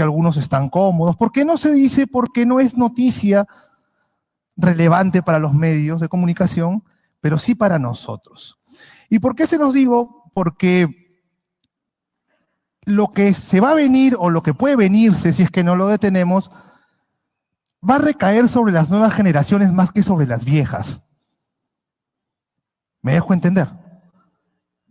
que algunos están cómodos. ¿Por qué no se dice? Porque no es noticia relevante para los medios de comunicación, pero sí para nosotros. ¿Y por qué se los digo? Porque lo que se va a venir o lo que puede venirse, si es que no lo detenemos, va a recaer sobre las nuevas generaciones más que sobre las viejas. ¿Me dejo entender?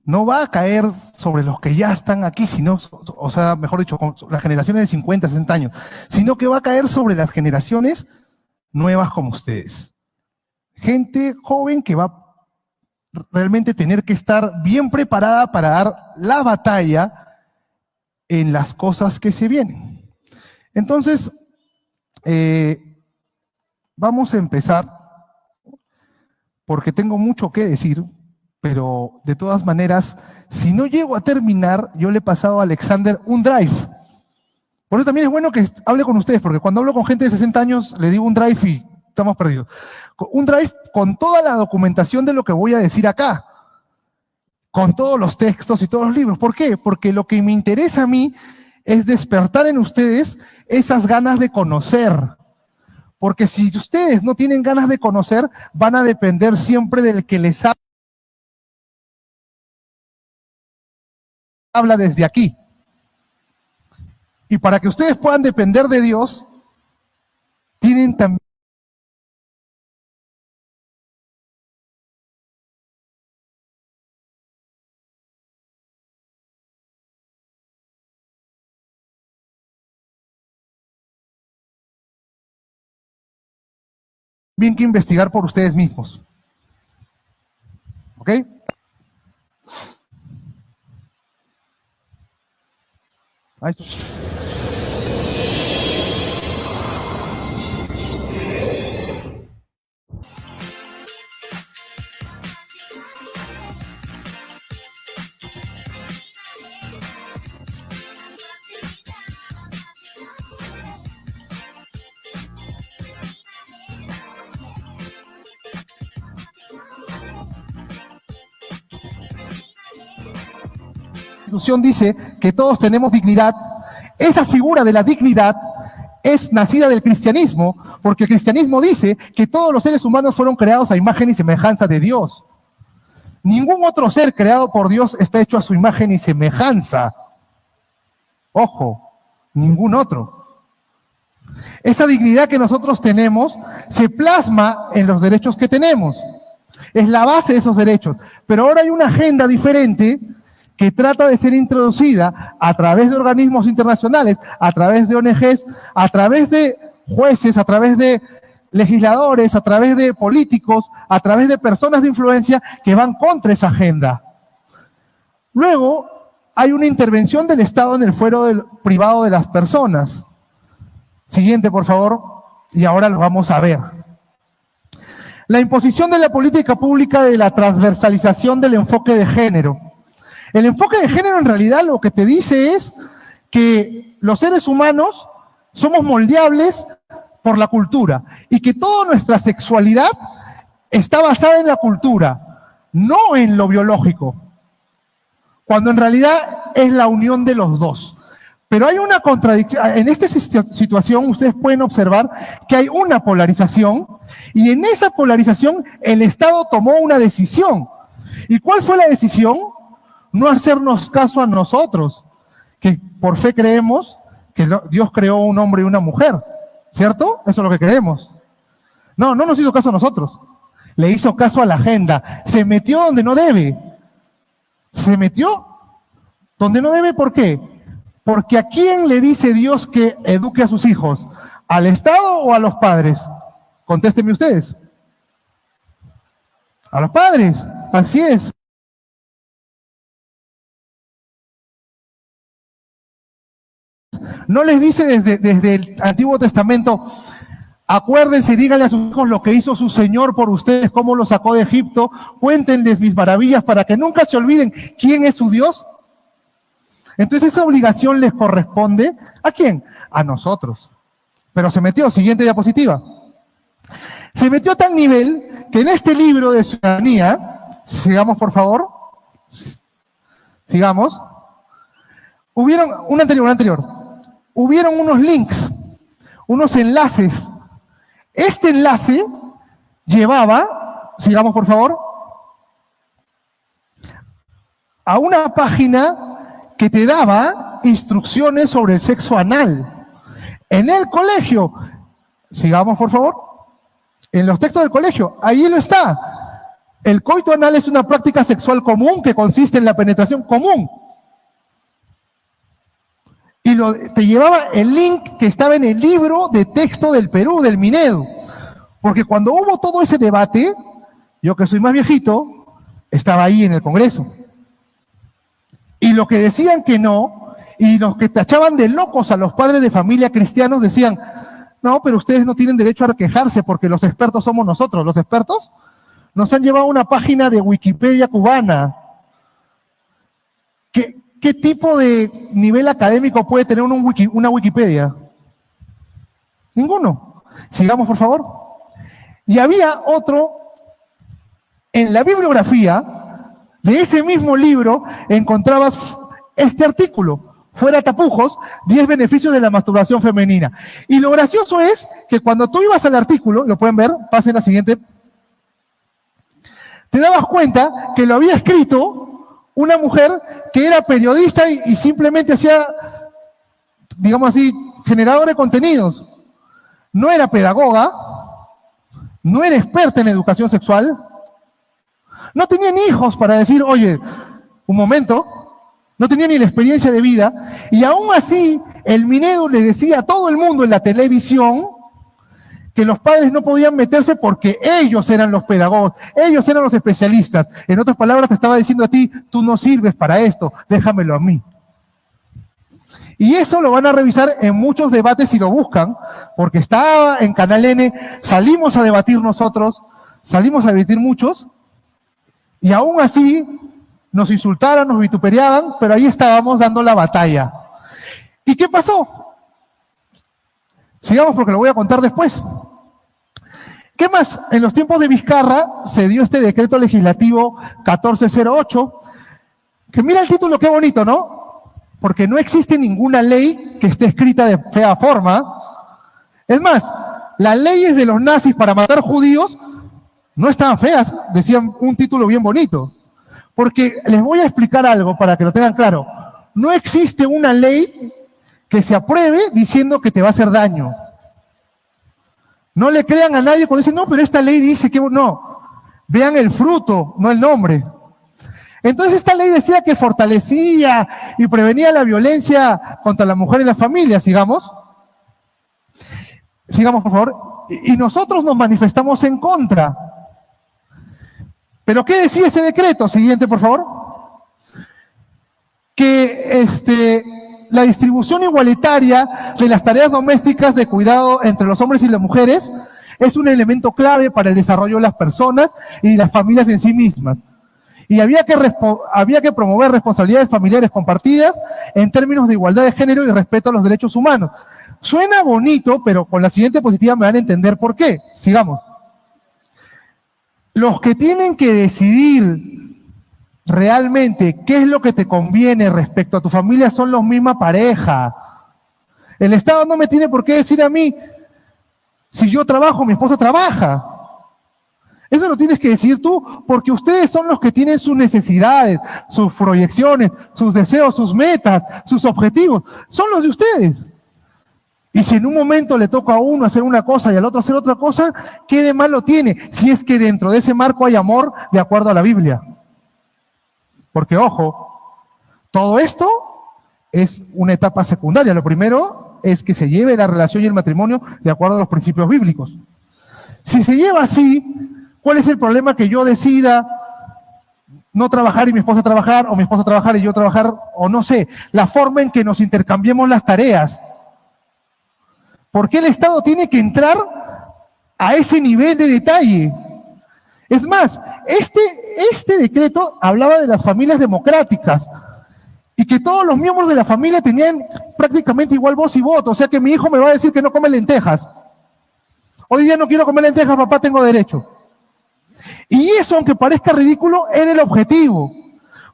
No va a caer sobre los que ya están aquí, sino, o sea, mejor dicho, las generaciones de 50, 60 años, sino que va a caer sobre las generaciones nuevas como ustedes. Gente joven que va a realmente tener que estar bien preparada para dar la batalla en las cosas que se vienen. Entonces, vamos a empezar, porque tengo mucho que decir, pero de todas maneras, si no llego a terminar, yo le he pasado a Alexander un drive. Por eso también es bueno que hable con ustedes, porque cuando hablo con gente de 60 años, le digo un drive y estamos perdidos. Un drive con toda la documentación de lo que voy a decir acá, con todos los textos y todos los libros. ¿Por qué? Porque lo que me interesa a mí es despertar en ustedes esas ganas de conocer. Porque si ustedes no tienen ganas de conocer, van a depender siempre del que les habla desde aquí. Y para que ustedes puedan depender de Dios, tienen también que investigar por ustedes mismos. ¿Ok? Ahí está. La Constitución dice que todos tenemos dignidad. Esa figura de la dignidad es nacida del cristianismo, porque el cristianismo dice que todos los seres humanos fueron creados a imagen y semejanza de Dios. Ningún otro ser creado por Dios está hecho a su imagen y semejanza. Ojo, ningún otro. Esa dignidad que nosotros tenemos se plasma en los derechos que tenemos. Es la base de esos derechos. Pero ahora hay una agenda diferente que trata de ser introducida a través de organismos internacionales, a través de ONGs, a través de jueces, a través de legisladores, a través de políticos, a través de personas de influencia que van contra esa agenda. Luego, hay una intervención del Estado en el fuero privado de las personas. Siguiente, por favor, y ahora lo vamos a ver. La imposición de la política pública de la transversalización del enfoque de género. El enfoque de género en realidad lo que te dice es que los seres humanos somos moldeables por la cultura y que toda nuestra sexualidad está basada en la cultura, no en lo biológico, cuando en realidad es la unión de los dos. Pero hay una contradicción. En esta situación ustedes pueden observar que hay una polarización y en esa polarización el Estado tomó una decisión. ¿Y cuál fue la decisión? No hacernos caso a nosotros, que por fe creemos que Dios creó un hombre y una mujer, ¿cierto? Eso es lo que creemos. No nos hizo caso a nosotros, le hizo caso a la agenda, se metió donde no debe. Se metió donde no debe, ¿por qué? Porque ¿a quién le dice Dios que eduque a sus hijos? ¿Al Estado o a los padres? Contéstenme ustedes. A los padres, así es. No les dice desde el Antiguo Testamento, acuérdense y díganle a sus hijos lo que hizo su Señor por ustedes, cómo los sacó de Egipto, cuéntenles mis maravillas para que nunca se olviden quién es su Dios. Entonces esa obligación les corresponde, ¿a quién? A nosotros. Pero se metió, siguiente diapositiva. Se metió a tal nivel que en este libro de ciudadanía, sigamos por favor, sigamos, hubieron, un anterior, hubieron unos links, unos enlaces. Este enlace llevaba, sigamos por favor, a una página que te daba instrucciones sobre el sexo anal. En el colegio, sigamos por favor, en los textos del colegio, ahí lo está. El coito anal es una práctica sexual común que consiste en la penetración común. Y te llevaba el link que estaba en el libro de texto del Perú, del Minedu. Porque cuando hubo todo ese debate, yo que soy más viejito, estaba ahí en el Congreso. Y los que decían que no, y los que tachaban de locos a los padres de familia cristianos decían, no, pero ustedes no tienen derecho a quejarse porque los expertos somos nosotros. Los expertos nos han llevado a una página de Wikipedia cubana. ¿Qué tipo de nivel académico puede tener una Wikipedia? Ninguno. Sigamos, por favor. Y había otro, en la bibliografía de ese mismo libro encontrabas este artículo, fuera tapujos, 10 beneficios de la masturbación femenina. Y lo gracioso es que cuando tú ibas al artículo, lo pueden ver, pasen la siguiente, te dabas cuenta que lo había escrito una mujer que era periodista y simplemente hacía, digamos así, generador de contenidos. No era pedagoga, no era experta en educación sexual, no tenía ni hijos para decir, oye, un momento, no tenía ni la experiencia de vida, y aún así el Minedu le decía a todo el mundo en la televisión que los padres no podían meterse porque ellos eran los pedagogos, ellos eran los especialistas. En otras palabras, te estaba diciendo a ti, tú no sirves para esto, déjamelo a mí. Y eso lo van a revisar en muchos debates si lo buscan, porque estaba en Canal N, salimos a debatir nosotros, salimos a debatir muchos, y aún así nos insultaron, nos vituperiaban, pero ahí estábamos dando la batalla. ¿Y qué pasó? Sigamos porque lo voy a contar después. ¿Qué más? En los tiempos de Vizcarra se dio este decreto legislativo 1408, que mira el título, qué bonito, ¿no? Porque no existe ninguna ley que esté escrita de fea forma. Es más, las leyes de los nazis para matar judíos no estaban feas, decían un título bien bonito. Porque les voy a explicar algo para que lo tengan claro. No existe una ley que se apruebe diciendo que te va a hacer daño. No le crean a nadie cuando dicen, no, pero esta ley dice que no. Vean el fruto, no el nombre. Entonces esta ley decía que fortalecía y prevenía la violencia contra la mujer y la familia, sigamos. Sigamos, por favor. Y nosotros nos manifestamos en contra. ¿Pero qué decía ese decreto? Siguiente, por favor. Que la distribución igualitaria de las tareas domésticas de cuidado entre los hombres y las mujeres es un elemento clave para el desarrollo de las personas y las familias en sí mismas. Y había que promover responsabilidades familiares compartidas en términos de igualdad de género y respeto a los derechos humanos. Suena bonito, pero con la siguiente diapositiva me van a entender por qué. Sigamos. Los que tienen que decidir realmente qué es lo que te conviene respecto a tu familia son los misma pareja. El Estado no me tiene por qué decir a mí, si yo trabajo, mi esposa trabaja. Eso lo tienes que decir tú, porque ustedes son los que tienen sus necesidades, sus proyecciones, sus deseos, sus metas, sus objetivos. Son los de ustedes. Y si en un momento le toca a uno hacer una cosa y al otro hacer otra cosa, ¿qué de malo tiene? Si es que dentro de ese marco hay amor de acuerdo a la Biblia. Porque, ojo, todo esto es una etapa secundaria. Lo primero es que se lleve la relación y el matrimonio de acuerdo a los principios bíblicos. Si se lleva así, ¿cuál es el problema que yo decida no trabajar y mi esposa trabajar, o mi esposa trabajar y yo trabajar, o no sé, la forma en que nos intercambiemos las tareas? ¿Por qué el Estado tiene que entrar a ese nivel de detalle? Es más, este decreto hablaba de las familias democráticas y que todos los miembros de la familia tenían prácticamente igual voz y voto. O sea que mi hijo me va a decir que no come lentejas. Hoy día no quiero comer lentejas, papá, tengo derecho. Y eso, aunque parezca ridículo, era el objetivo.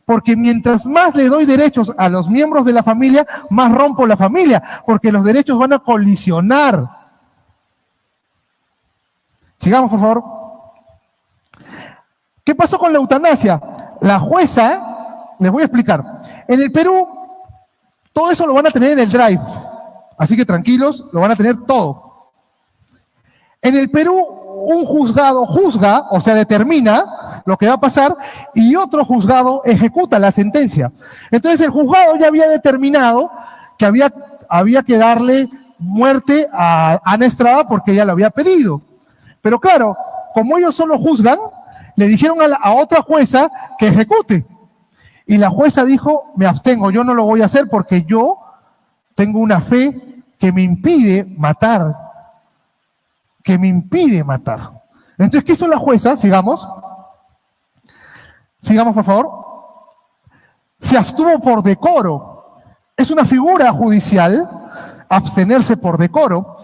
Porque mientras más le doy derechos a los miembros de la familia, más rompo la familia, porque los derechos van a colisionar. Sigamos, por favor. ¿Qué pasó con la eutanasia? La jueza, les voy a explicar. En el Perú, todo eso lo van a tener en el Drive. Así que tranquilos, lo van a tener todo. En el Perú, un juzgado juzga, o sea, determina lo que va a pasar, y otro juzgado ejecuta la sentencia. Entonces el juzgado ya había determinado que había que darle muerte a Ana Estrada porque ella lo había pedido. Pero claro, como ellos solo juzgan, le dijeron a otra jueza que ejecute. Y la jueza dijo, me abstengo, yo no lo voy a hacer porque yo tengo una fe que me impide matar. Que me impide matar. Entonces, ¿qué hizo la jueza? Sigamos. Sigamos, por favor. Se abstuvo por decoro. Es una figura judicial, abstenerse por decoro.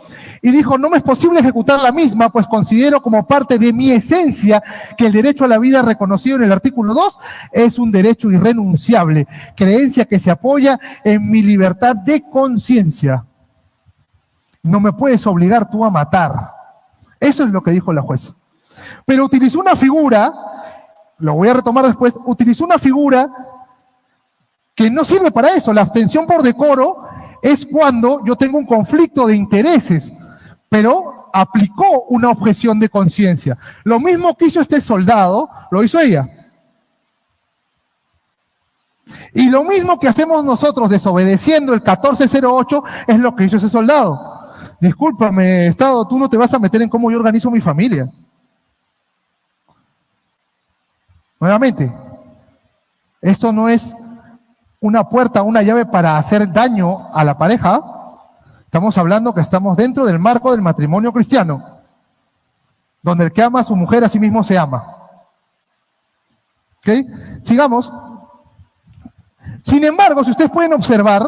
Y dijo, no me es posible ejecutar la misma, pues considero como parte de mi esencia que el derecho a la vida reconocido en el artículo 2 es un derecho irrenunciable, creencia que se apoya en mi libertad de conciencia. No me puedes obligar tú a matar. Eso es lo que dijo la jueza. Pero utilizó una figura, lo voy a retomar después, utilizó una figura que no sirve para eso. La abstención por decoro es cuando yo tengo un conflicto de intereses, pero aplicó una objeción de conciencia. Lo mismo que hizo este soldado, lo hizo ella. Y lo mismo que hacemos nosotros desobedeciendo el 1408 es lo que hizo ese soldado. Discúlpame, Estado, tú no te vas a meter en cómo yo organizo mi familia. Nuevamente, esto no es una puerta, una llave para hacer daño a la pareja. Estamos hablando que estamos dentro del marco del matrimonio cristiano, donde el que ama a su mujer a sí mismo se ama. ¿Ok? Sigamos. Sin embargo, si ustedes pueden observar,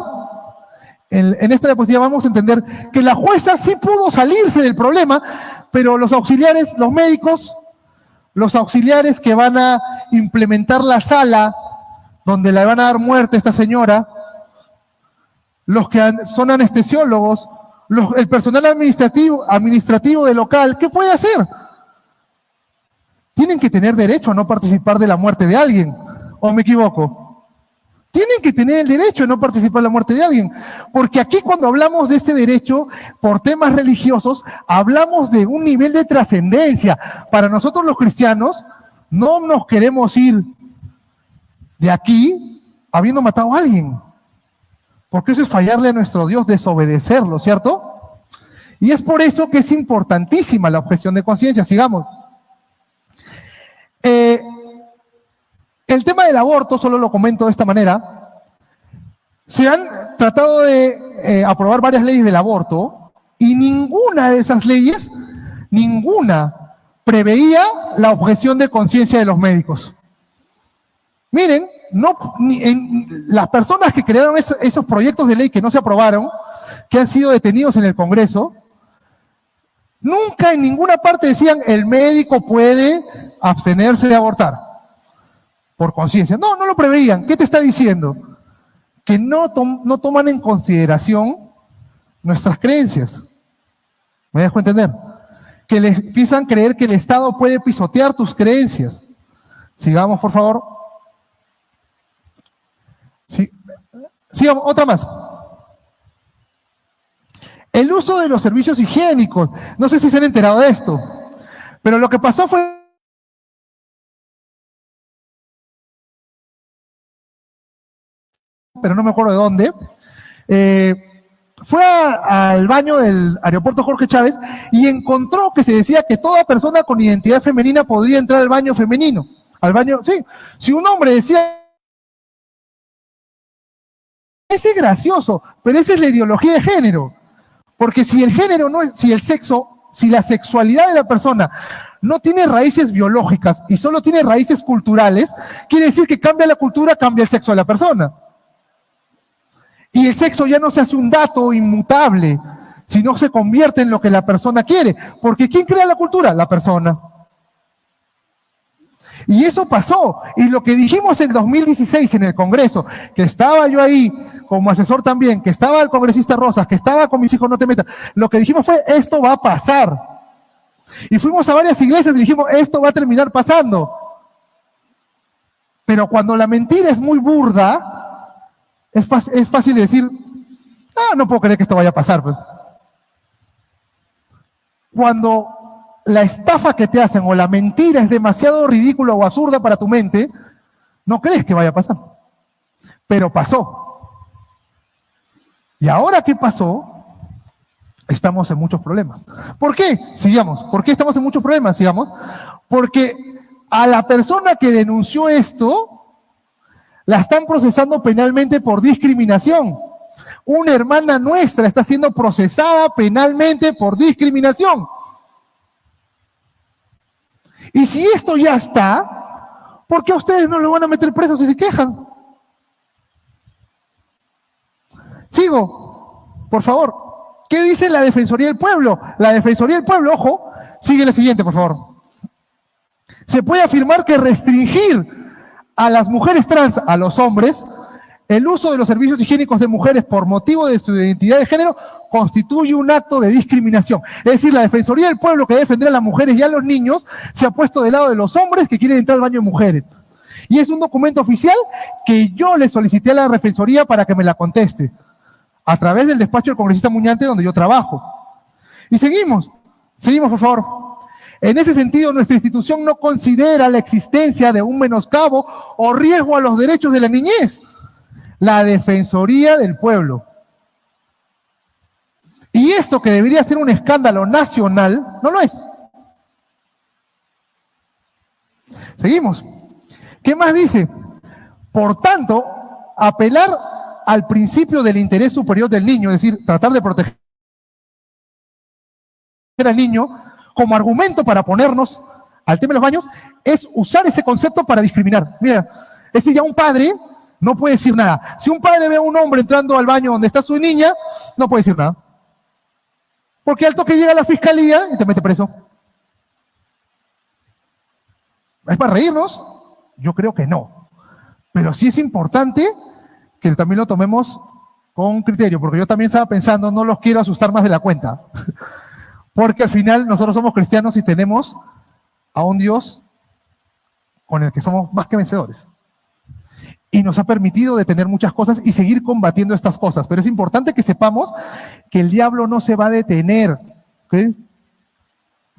en esta diapositiva vamos a entender que la jueza sí pudo salirse del problema, pero los auxiliares, los médicos, los auxiliares que van a implementar la sala donde le van a dar muerte a esta señora, los que son anestesiólogos, el personal administrativo del local, ¿qué puede hacer? Tienen que tener derecho a no participar de la muerte de alguien, ¿o me equivoco? Tienen que tener el derecho a no participar en la muerte de alguien, porque aquí cuando hablamos de este derecho por temas religiosos, hablamos de un nivel de trascendencia. Para nosotros los cristianos, no nos queremos ir de aquí habiendo matado a alguien, porque eso es fallarle a nuestro Dios, desobedecerlo, ¿cierto? Y es por eso que es importantísima la objeción de conciencia. Sigamos. El tema del aborto, solo lo comento de esta manera. Se han tratado de aprobar varias leyes del aborto y ninguna de esas leyes, ninguna, preveía la objeción de conciencia de los médicos. Miren, las personas que crearon esos proyectos de ley que no se aprobaron, que han sido detenidos en el Congreso, nunca en ninguna parte decían el médico puede abstenerse de abortar por conciencia. No, no lo preveían. ¿Qué te está diciendo? Que no toman en consideración nuestras creencias. ¿Me dejo entender? Que les empiezan a creer que el Estado puede pisotear tus creencias. Sigamos, por favor. Sí. Sigamos, otra más. El uso de los servicios higiénicos. No sé si se han enterado de esto, pero lo que pasó fue pero no me acuerdo de dónde, fue al baño del aeropuerto Jorge Chávez y encontró que se decía que toda persona con identidad femenina podría entrar al baño femenino. Al baño, sí. Si un hombre decía, ese es gracioso, pero esa es la ideología de género. Porque si el género no es, si el sexo, si la sexualidad de la persona no tiene raíces biológicas y solo tiene raíces culturales, quiere decir que cambia la cultura, cambia el sexo de la persona. Y el sexo ya no se hace un dato inmutable, sino se convierte en lo que la persona quiere. Porque ¿quién crea la cultura? La persona. Y eso pasó. Y lo que dijimos en 2016 en el Congreso, que estaba yo ahí como asesor también, que estaba el congresista Rosas, que estaba con mis hijos No Te Metas, lo que dijimos fue, esto va a pasar. Y fuimos a varias iglesias y dijimos, esto va a terminar pasando. Pero cuando la mentira es muy burda, es fácil decir, no puedo creer que esto vaya a pasar. Pues. Cuando la estafa que te hacen o la mentira es demasiado ridícula o absurda para tu mente, no crees que vaya a pasar. Pero pasó. Y ahora que pasó, estamos en muchos problemas. ¿Por qué? Sigamos. ¿Por qué estamos en muchos problemas? Sigamos. Porque a la persona que denunció esto, la están procesando penalmente por discriminación. Una hermana nuestra está siendo procesada penalmente por discriminación. Y si esto ya está, ¿por qué a ustedes no lo van a meter preso si se quejan? Sigo, por favor. ¿Qué dice la Defensoría del Pueblo? La Defensoría del Pueblo, ojo, sigue la siguiente, por favor. Se puede afirmar que restringir a las mujeres trans, a los hombres, el uso de los servicios higiénicos de mujeres por motivo de su identidad de género constituye un acto de discriminación. Es decir, la Defensoría del Pueblo, que debe defender a las mujeres y a los niños, se ha puesto del lado de los hombres que quieren entrar al baño de mujeres. Y es un documento oficial que yo le solicité a la Defensoría para que me la conteste, a través del despacho del congresista Muñante, donde yo trabajo. Y seguimos, por favor. En ese sentido, nuestra institución no considera la existencia de un menoscabo o riesgo a los derechos de la niñez. La Defensoría del Pueblo. Y esto, que debería ser un escándalo nacional, no lo es. Seguimos. ¿Qué más dice? Por tanto, apelar al principio del interés superior del niño, es decir, tratar de proteger al niño como argumento para ponernos al tema de los baños, es usar ese concepto para discriminar. Mira, es decir, ya un padre no puede decir nada. Si un padre ve a un hombre entrando al baño donde está su niña, no puede decir nada. Porque al toque llega la fiscalía y te mete preso. ¿Es para reírnos? Yo creo que no. Pero sí es importante que también lo tomemos con criterio, porque yo también estaba pensando, no los quiero asustar más de la cuenta. Porque al final nosotros somos cristianos y tenemos a un Dios con el que somos más que vencedores. Y nos ha permitido detener muchas cosas y seguir combatiendo estas cosas. Pero es importante que sepamos que el diablo no se va a detener. ¿Okay?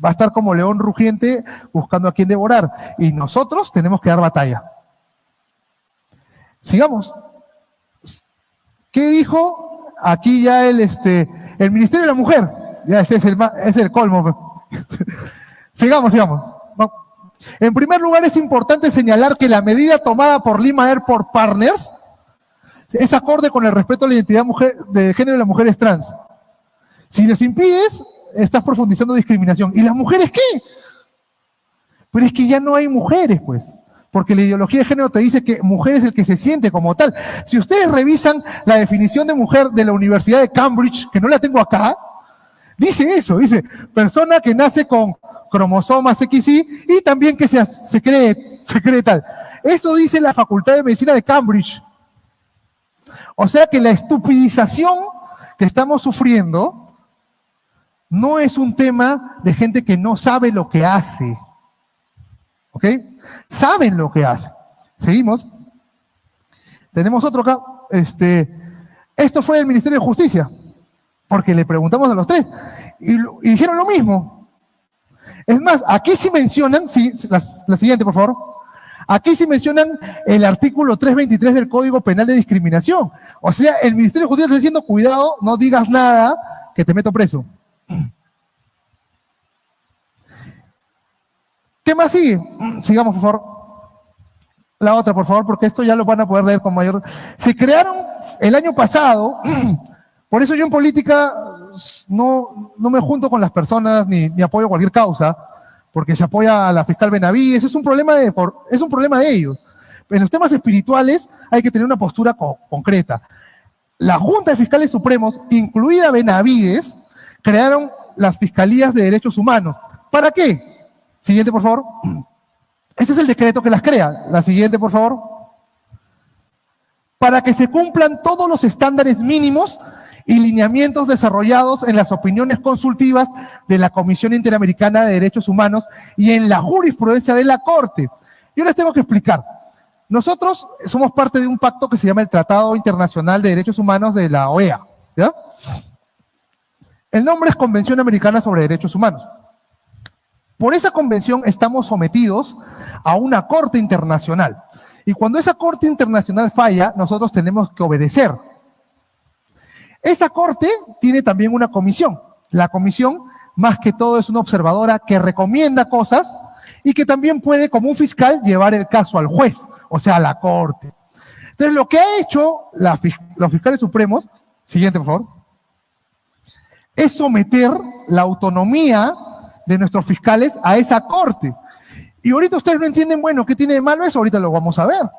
Va a estar como león rugiente buscando a quien devorar. Y nosotros tenemos que dar batalla. Sigamos. ¿Qué dijo aquí ya el Ministerio de la Mujer? Ya ese es el colmo. Sigamos. No. En primer lugar, es importante señalar que la medida tomada por Lima Airport Partners es acorde con el respeto a la identidad de género de las mujeres trans. Si les impides, estás profundizando discriminación. ¿Y las mujeres qué? Pero es que ya no hay mujeres, pues. Porque la ideología de género te dice que mujer es el que se siente como tal. Si ustedes revisan la definición de mujer de la Universidad de Cambridge, que no la tengo acá, dice eso, dice persona que nace con cromosomas XY y también que se cree tal. Eso dice la Facultad de Medicina de Cambridge. O sea que la estupidización que estamos sufriendo no es un tema de gente que no sabe lo que hace. ¿Ok? Saben lo que hacen. Seguimos. Tenemos otro acá. Esto fue del Ministerio de Justicia, porque le preguntamos a los tres y dijeron lo mismo. Es más, aquí sí mencionan, sí, la siguiente, por favor. Aquí sí mencionan el artículo 323 del Código Penal de Discriminación. O sea, el Ministerio de Justicia está diciendo, cuidado, no digas nada, que te meto preso. ¿Qué más sigue? Sigamos, por favor. La otra, por favor, porque esto ya lo van a poder leer con mayor... Se crearon el año pasado, por eso yo en política no me junto con las personas ni apoyo cualquier causa, porque se apoya a la fiscal Benavides, es un problema de ellos. En los temas espirituales hay que tener una postura concreta. La Junta de Fiscales Supremos, incluida Benavides, crearon las Fiscalías de Derechos Humanos. ¿Para qué? Siguiente, por favor. Este es el decreto que las crea. La siguiente, por favor. Para que se cumplan todos los estándares mínimos y lineamientos desarrollados en las opiniones consultivas de la Comisión Interamericana de Derechos Humanos y en la jurisprudencia de la Corte. Yo les tengo que explicar. Nosotros somos parte de un pacto que se llama el Tratado Internacional de Derechos Humanos de la OEA, ¿ya? El nombre es Convención Americana sobre Derechos Humanos. Por esa convención estamos sometidos a una corte internacional. Y cuando esa corte internacional falla, nosotros tenemos que obedecer. Esa corte tiene también una comisión. La comisión, más que todo, es una observadora que recomienda cosas y que también puede, como un fiscal, llevar el caso al juez, o sea, a la corte. Entonces, lo que ha hecho los fiscales supremos, siguiente, por favor, es someter la autonomía de nuestros fiscales a esa corte. Y ahorita ustedes no entienden, bueno, ¿qué tiene de malo eso? Ahorita lo vamos a ver.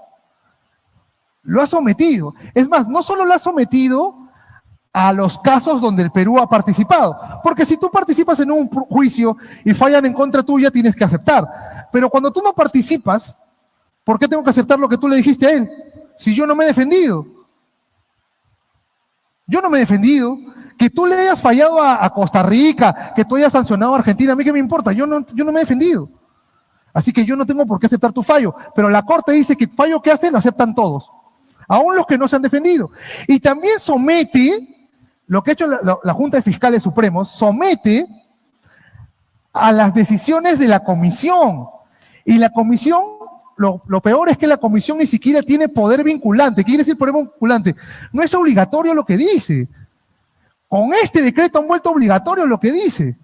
Lo ha sometido. Es más, no solo lo ha sometido a los casos donde el Perú ha participado, porque si tú participas en un juicio y fallan en contra tuya, tienes que aceptar. Pero cuando tú no participas, ¿por qué tengo que aceptar lo que tú le dijiste a él? Si yo no me he defendido. Yo no me he defendido. Que tú le hayas fallado a Costa Rica, que tú hayas sancionado a Argentina, a mí qué me importa, yo no me he defendido. Así que yo no tengo por qué aceptar tu fallo. Pero la Corte dice que el fallo que hace lo aceptan todos, aún los que no se han defendido. Y también somete, lo que ha hecho la Junta de Fiscales Supremos, somete a las decisiones de la comisión. Y la comisión, lo peor es que la comisión ni siquiera tiene poder vinculante. ¿Qué quiere decir poder vinculante? No es obligatorio lo que dice. Con este decreto han vuelto obligatorio lo que dice.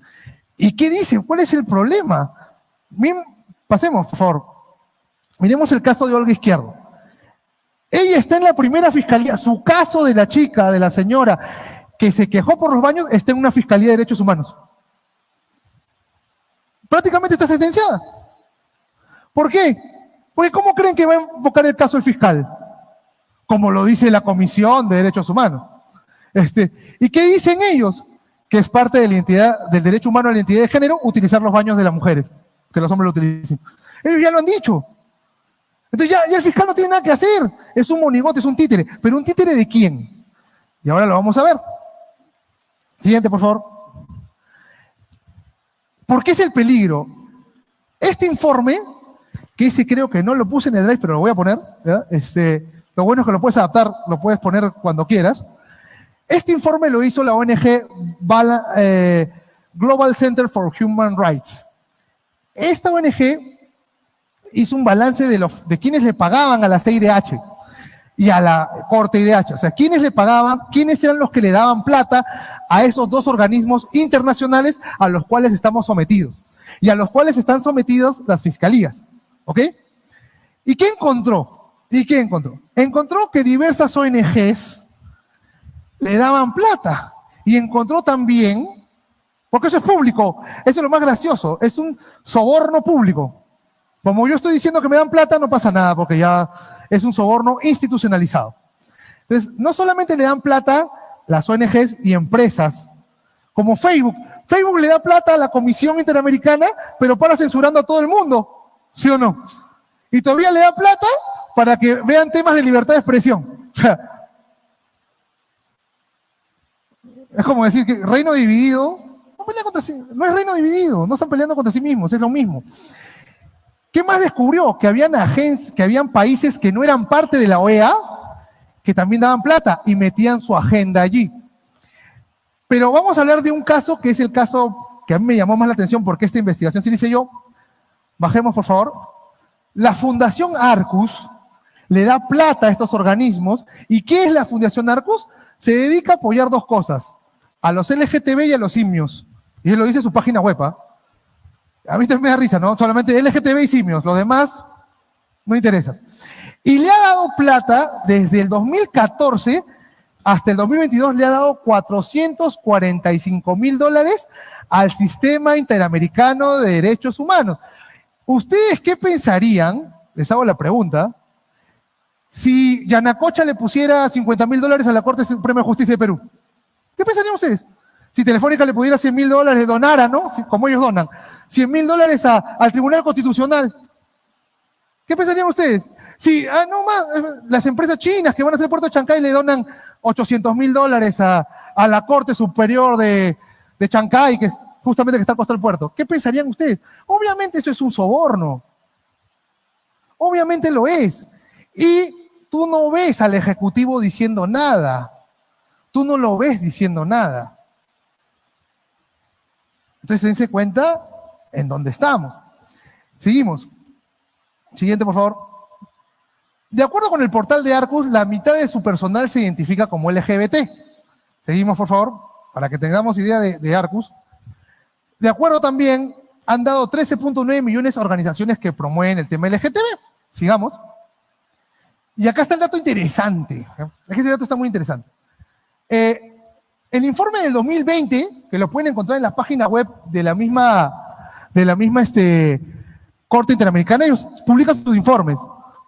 ¿Y qué dice? ¿Cuál es el problema? Pasemos, por favor. Miremos el caso de Olga Izquierdo. Ella está en la primera fiscalía. Su caso de la chica, de la señora que se quejó por los baños, está en una fiscalía de derechos humanos. Prácticamente está sentenciada. ¿Por qué? Porque ¿cómo creen que va a invocar el caso el fiscal? Como lo dice la Comisión de Derechos Humanos. ¿Y qué dicen ellos? Que es parte de la identidad, del derecho humano a la identidad de género, utilizar los baños de las mujeres, que los hombres lo utilicen. Ellos ya lo han dicho. Entonces ya el fiscal no tiene nada que hacer. Es un monigote, es un títere. ¿Pero un títere de quién? Y ahora lo vamos a ver. Siguiente, por favor. ¿Por qué es el peligro? Este informe, que ese creo que no lo puse en el drive, pero lo voy a poner, ¿ya? Lo bueno es que lo puedes adaptar, lo puedes poner cuando quieras. Este informe lo hizo la ONG Global Center for Human Rights. Esta ONG hizo un balance de quienes le pagaban a la CIDH y a la Corte IDH. O sea, quiénes le pagaban, quiénes eran los que le daban plata a esos dos organismos internacionales a los cuales estamos sometidos y a los cuales están sometidos las fiscalías. ¿Ok? ¿Y qué encontró? Encontró que diversas ONGs le daban plata y encontró también, porque eso es público, eso es lo más gracioso, es un soborno público. Como yo estoy diciendo que me dan plata, no pasa nada, porque ya es un soborno institucionalizado. Entonces, no solamente le dan plata las ONGs y empresas, como Facebook. Facebook le da plata a la Comisión Interamericana, pero para censurando a todo el mundo, ¿sí o no? Y todavía le da plata para que vean temas de libertad de expresión. O sea, es como decir que reino dividido, no es reino dividido, no están peleando contra sí mismos, es lo mismo. ¿Qué más descubrió? Que habían países que no eran parte de la OEA, que también daban plata y metían su agenda allí. Pero vamos a hablar de un caso que es el caso que a mí me llamó más la atención porque esta investigación, si dice yo, bajemos por favor. La Fundación Arcus le da plata a estos organismos. ¿Y qué es la Fundación Arcus? Se dedica a apoyar dos cosas, a los LGTB y a los simios. Y él lo dice en su página web, ¿eh? A mí también me da risa, ¿no? Solamente LGTB y simios, los demás no interesa. Y le ha dado plata desde el 2014 hasta el 2022, le ha dado $445,000 al Sistema Interamericano de Derechos Humanos. ¿Ustedes qué pensarían? Les hago la pregunta. Si Yanacocha le pusiera $50,000 a la Corte Suprema de Justicia de Perú, ¿qué pensarían ustedes? Si Telefónica le pudiera $100,000, le donara, ¿no? Como ellos donan, $100,000 al Tribunal Constitucional. ¿Qué pensarían ustedes? Si, no más, las empresas chinas que van a hacer el puerto de Chancay le donan $800.000 a la Corte Superior de Chancay, que justamente que está al costado del puerto. ¿Qué pensarían ustedes? Obviamente eso es un soborno. Obviamente lo es. Y tú no ves al Ejecutivo diciendo nada. Tú no lo ves diciendo nada. Entonces, dense cuenta en dónde estamos. Seguimos. Siguiente, por favor. De acuerdo con el portal de Arcus, la mitad de su personal se identifica como LGBT. Seguimos, por favor, para que tengamos idea de Arcus. De acuerdo también, han dado 13.9 millones a organizaciones que promueven el tema LGTB. Sigamos. Y acá está el dato interesante. Es que ese dato está muy interesante. El informe del 2020, que lo pueden encontrar en la página web de la misma Corte Interamericana, ellos publican sus informes.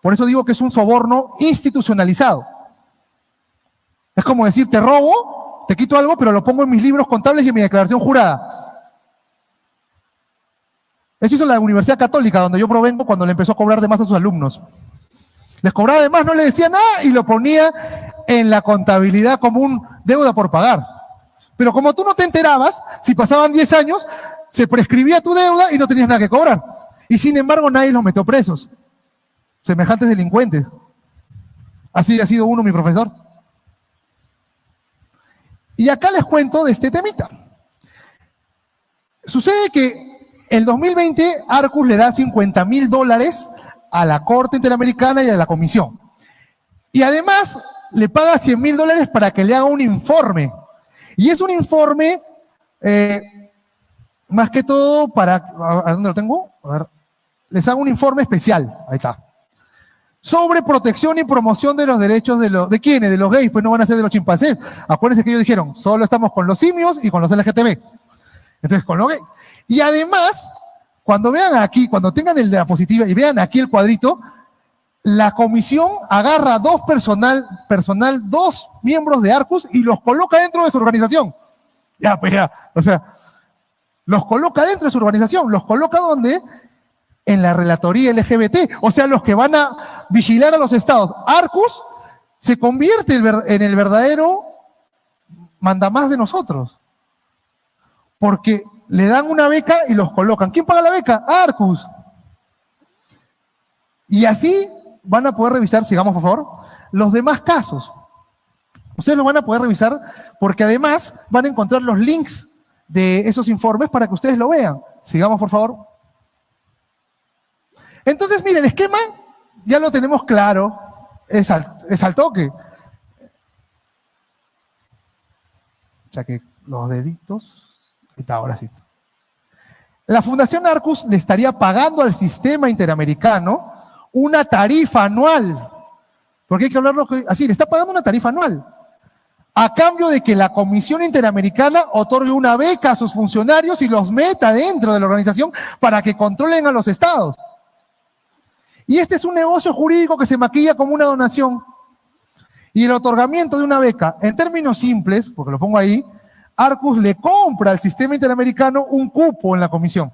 Por eso digo que es un soborno institucionalizado. Es como decir, te robo, te quito algo, pero lo pongo en mis libros contables y en mi declaración jurada. Eso hizo la Universidad Católica, donde yo provengo, cuando le empezó a cobrar de más a sus alumnos. Les cobraba de más, no le decía nada y lo ponía en la contabilidad como un deuda por pagar. Pero como tú no te enterabas, si pasaban 10 años, se prescribía tu deuda y no tenías nada que cobrar. Y sin embargo nadie los metió presos. Semejantes delincuentes. Así ha sido uno mi profesor. Y acá les cuento de este temita. Sucede que el 2020 Arcus le da $50.000 a la Corte Interamericana y a la Comisión. Y además le paga $100.000 para que le haga un informe. Y es un informe, más que todo para... ¿A dónde lo tengo? A ver. Les hago un informe especial. Ahí está. Sobre protección y promoción de los derechos ¿de quiénes? De los gays, pues no van a ser de los chimpancés. Acuérdense que ellos dijeron, solo estamos con los simios y con los LGTB. Entonces, con los gays. Y además, cuando vean aquí, cuando tengan el de la positiva y vean aquí el cuadrito, la comisión agarra dos miembros de Arcus y los coloca dentro de su organización. Ya, pues ya, o sea, los coloca dentro de su organización. ¿Los coloca dónde? En la relatoría LGBT, o sea, los que van a vigilar a los estados. Arcus se convierte en el verdadero mandamás de nosotros, porque le dan una beca y los colocan. ¿Quién paga la beca? Arcus. Y así van a poder revisar, sigamos por favor, los demás casos. Ustedes lo van a poder revisar porque además van a encontrar los links de esos informes para que ustedes lo vean. Sigamos por favor. Entonces, mire, el esquema ya lo tenemos claro, es al toque. O sea que los deditos, ahora sí. La Fundación Arcus le estaría pagando al sistema interamericano una tarifa anual, porque hay que hablarlo así, le está pagando una tarifa anual, a cambio de que la Comisión Interamericana otorgue una beca a sus funcionarios y los meta dentro de la organización para que controlen a los estados. Y este es un negocio jurídico que se maquilla como una donación. Y el otorgamiento de una beca, en términos simples, porque lo pongo ahí, Arcus le compra al sistema interamericano un cupo en la comisión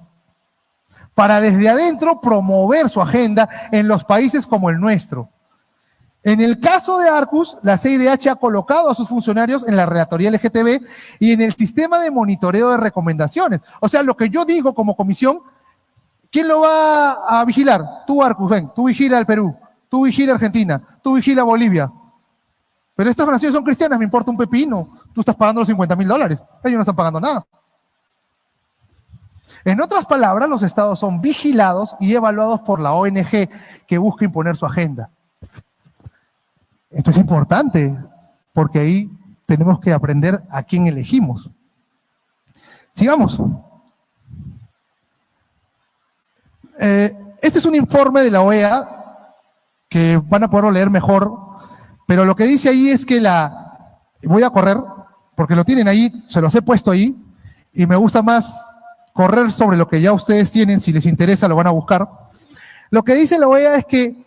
para desde adentro promover su agenda en los países como el nuestro. En el caso de Arcus, la CIDH ha colocado a sus funcionarios en la relatoría LGTB y en el sistema de monitoreo de recomendaciones. O sea, lo que yo digo como comisión, ¿quién lo va a vigilar? Tú, Arcus, ven, tú vigila al Perú, tú vigila a Argentina, tú vigila a Bolivia. Pero estas naciones son cristianas, me importa un pepino. Tú estás pagando los $50.000, ellos no están pagando nada. En otras palabras, los estados son vigilados y evaluados por la ONG que busca imponer su agenda. Esto es importante, porque ahí tenemos que aprender a quién elegimos. Sigamos. Este es un informe de la OEA que van a poderlo leer mejor, pero lo que dice ahí es que voy a correr, porque lo tienen ahí, se los he puesto ahí, y me gusta más correr sobre lo que ya ustedes tienen, si les interesa lo van a buscar. Lo que dice la OEA es que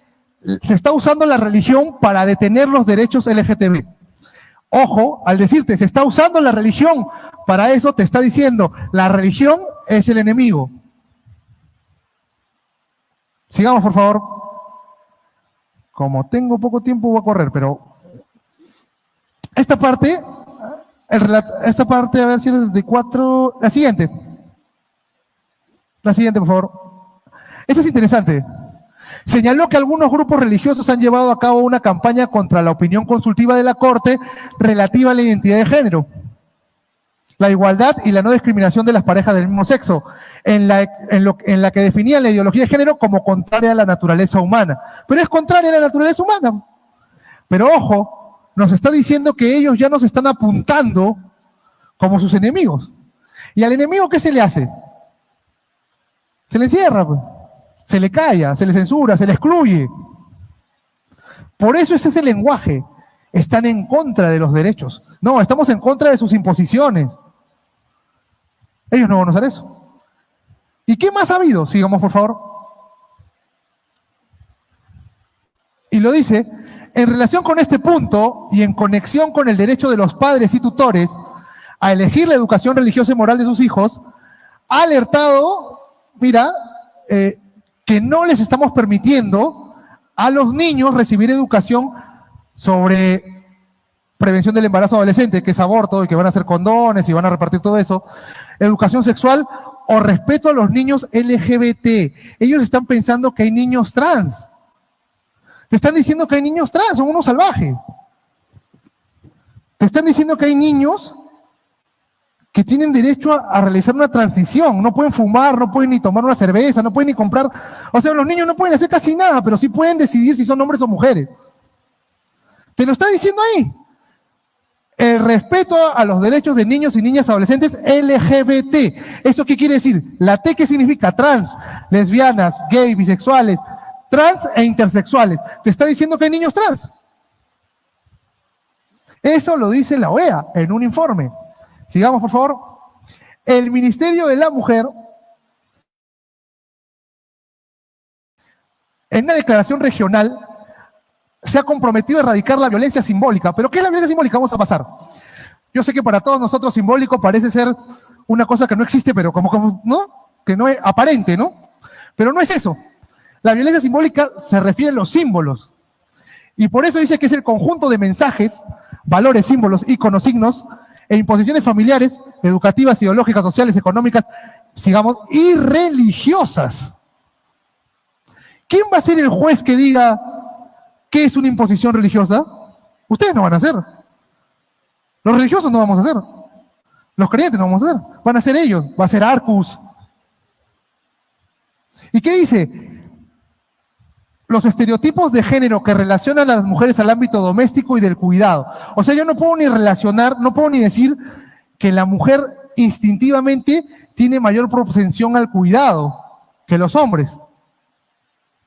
se está usando la religión para detener los derechos LGTB. Ojo, al decirte se está usando la religión, para eso te está diciendo, la religión es el enemigo. Sigamos, por favor. Como tengo poco tiempo voy a correr, pero esta parte, a ver si es de 4, la siguiente, por favor. Esta es interesante. Señaló que algunos grupos religiosos han llevado a cabo una campaña contra la opinión consultiva de la Corte relativa a la identidad de género, la igualdad y la no discriminación de las parejas del mismo sexo, en la que definían la ideología de género como contraria a la naturaleza humana. Pero es contraria a la naturaleza humana. Pero ojo, nos está diciendo que ellos ya nos están apuntando como sus enemigos. ¿Y al enemigo qué se le hace? Se le encierra, pues. Se le calla, se le censura, se le excluye. Por eso ese es el lenguaje. Están en contra de los derechos. No, estamos en contra de sus imposiciones. Ellos no van a usar eso. ¿Y qué más ha habido? Sigamos, por favor. Y lo dice, en relación con este punto y en conexión con el derecho de los padres y tutores a elegir la educación religiosa y moral de sus hijos, ha alertado, mira, que no les estamos permitiendo a los niños recibir educación sobre prevención del embarazo adolescente, que es aborto, y que van a hacer condones y van a repartir todo eso, educación sexual o respeto a los niños LGBT. Ellos están pensando que hay niños trans. Te están diciendo que hay niños trans, son unos salvajes. Te están diciendo que hay niños que tienen derecho a realizar una transición, no pueden fumar, no pueden ni tomar una cerveza, no pueden ni comprar, o sea, los niños no pueden hacer casi nada, pero sí pueden decidir si son hombres o mujeres. Te lo está diciendo ahí. El respeto a los derechos de niños y niñas adolescentes LGBT. ¿Esto qué quiere decir? La T, ¿qué significa? Trans, lesbianas, gay, bisexuales, trans e intersexuales. Te está diciendo que hay niños trans. Eso lo dice la OEA en un informe. Sigamos, por favor. El Ministerio de la Mujer, en una declaración regional, se ha comprometido a erradicar la violencia simbólica. ¿Pero qué es la violencia simbólica? Vamos a pasar. Yo sé que para todos nosotros simbólico parece ser una cosa que no existe, pero como ¿no? Que no es aparente, ¿no? Pero no es eso. La violencia simbólica se refiere a los símbolos. Y por eso dice que es el conjunto de mensajes, valores, símbolos, íconos, signos, e imposiciones familiares, educativas, ideológicas, sociales, económicas, sigamos, y religiosas. ¿Quién va a ser el juez que diga qué es una imposición religiosa? Ustedes no van a hacer. Los religiosos no vamos a hacer. Los creyentes no vamos a hacer. Van a ser ellos. Va a ser Arcus. ¿Y qué dice? Los estereotipos de género que relacionan a las mujeres al ámbito doméstico y del cuidado. O sea, yo no puedo ni relacionar, no puedo ni decir que la mujer instintivamente tiene mayor propensión al cuidado que los hombres.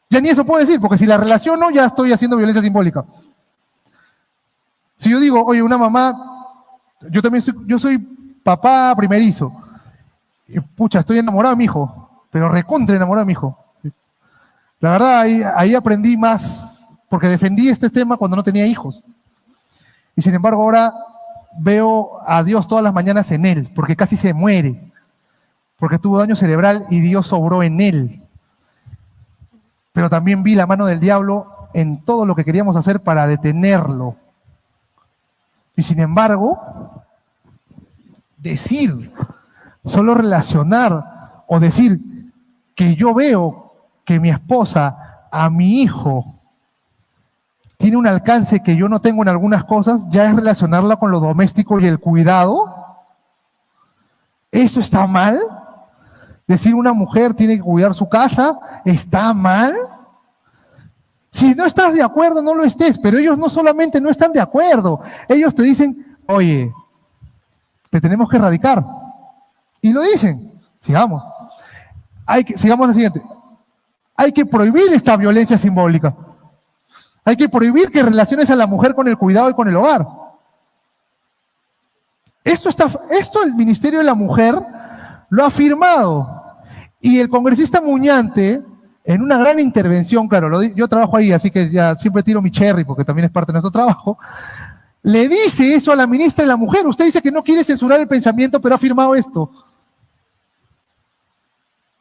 Ya ni eso puedo decir, porque si la relaciono ya estoy haciendo violencia simbólica. Si yo digo, oye, una mamá, yo soy papá primerizo, y pucha, estoy enamorado de mi hijo, pero recontra enamorado de mi hijo. La verdad, ahí aprendí más, porque defendí este tema cuando no tenía hijos. Y sin embargo ahora veo a Dios todas las mañanas en él, porque casi se muere, porque tuvo daño cerebral y Dios sobró en él. Pero también vi la mano del diablo en todo lo que queríamos hacer para detenerlo. Y sin embargo, decir, solo relacionar o decir que yo veo que mi esposa a mi hijo tiene un alcance que yo no tengo en algunas cosas, ya es relacionarla con lo doméstico y el cuidado. ¿Eso está mal? Decir una mujer tiene que cuidar su casa, ¿está mal? Si no estás de acuerdo, no lo estés, pero ellos no solamente no están de acuerdo, ellos te dicen, oye, te tenemos que erradicar. Y lo dicen. Sigamos. Sigamos la siguiente. Hay que prohibir esta violencia simbólica. Hay que prohibir que relaciones a la mujer con el cuidado y con el hogar. Esto el Ministerio de la Mujer lo ha firmado. Y el congresista Muñante, en una gran intervención, claro, yo trabajo ahí, así que ya siempre tiro mi cherry, porque también es parte de nuestro trabajo, le dice eso a la ministra de la Mujer. Usted dice que no quiere censurar el pensamiento, pero ha firmado esto.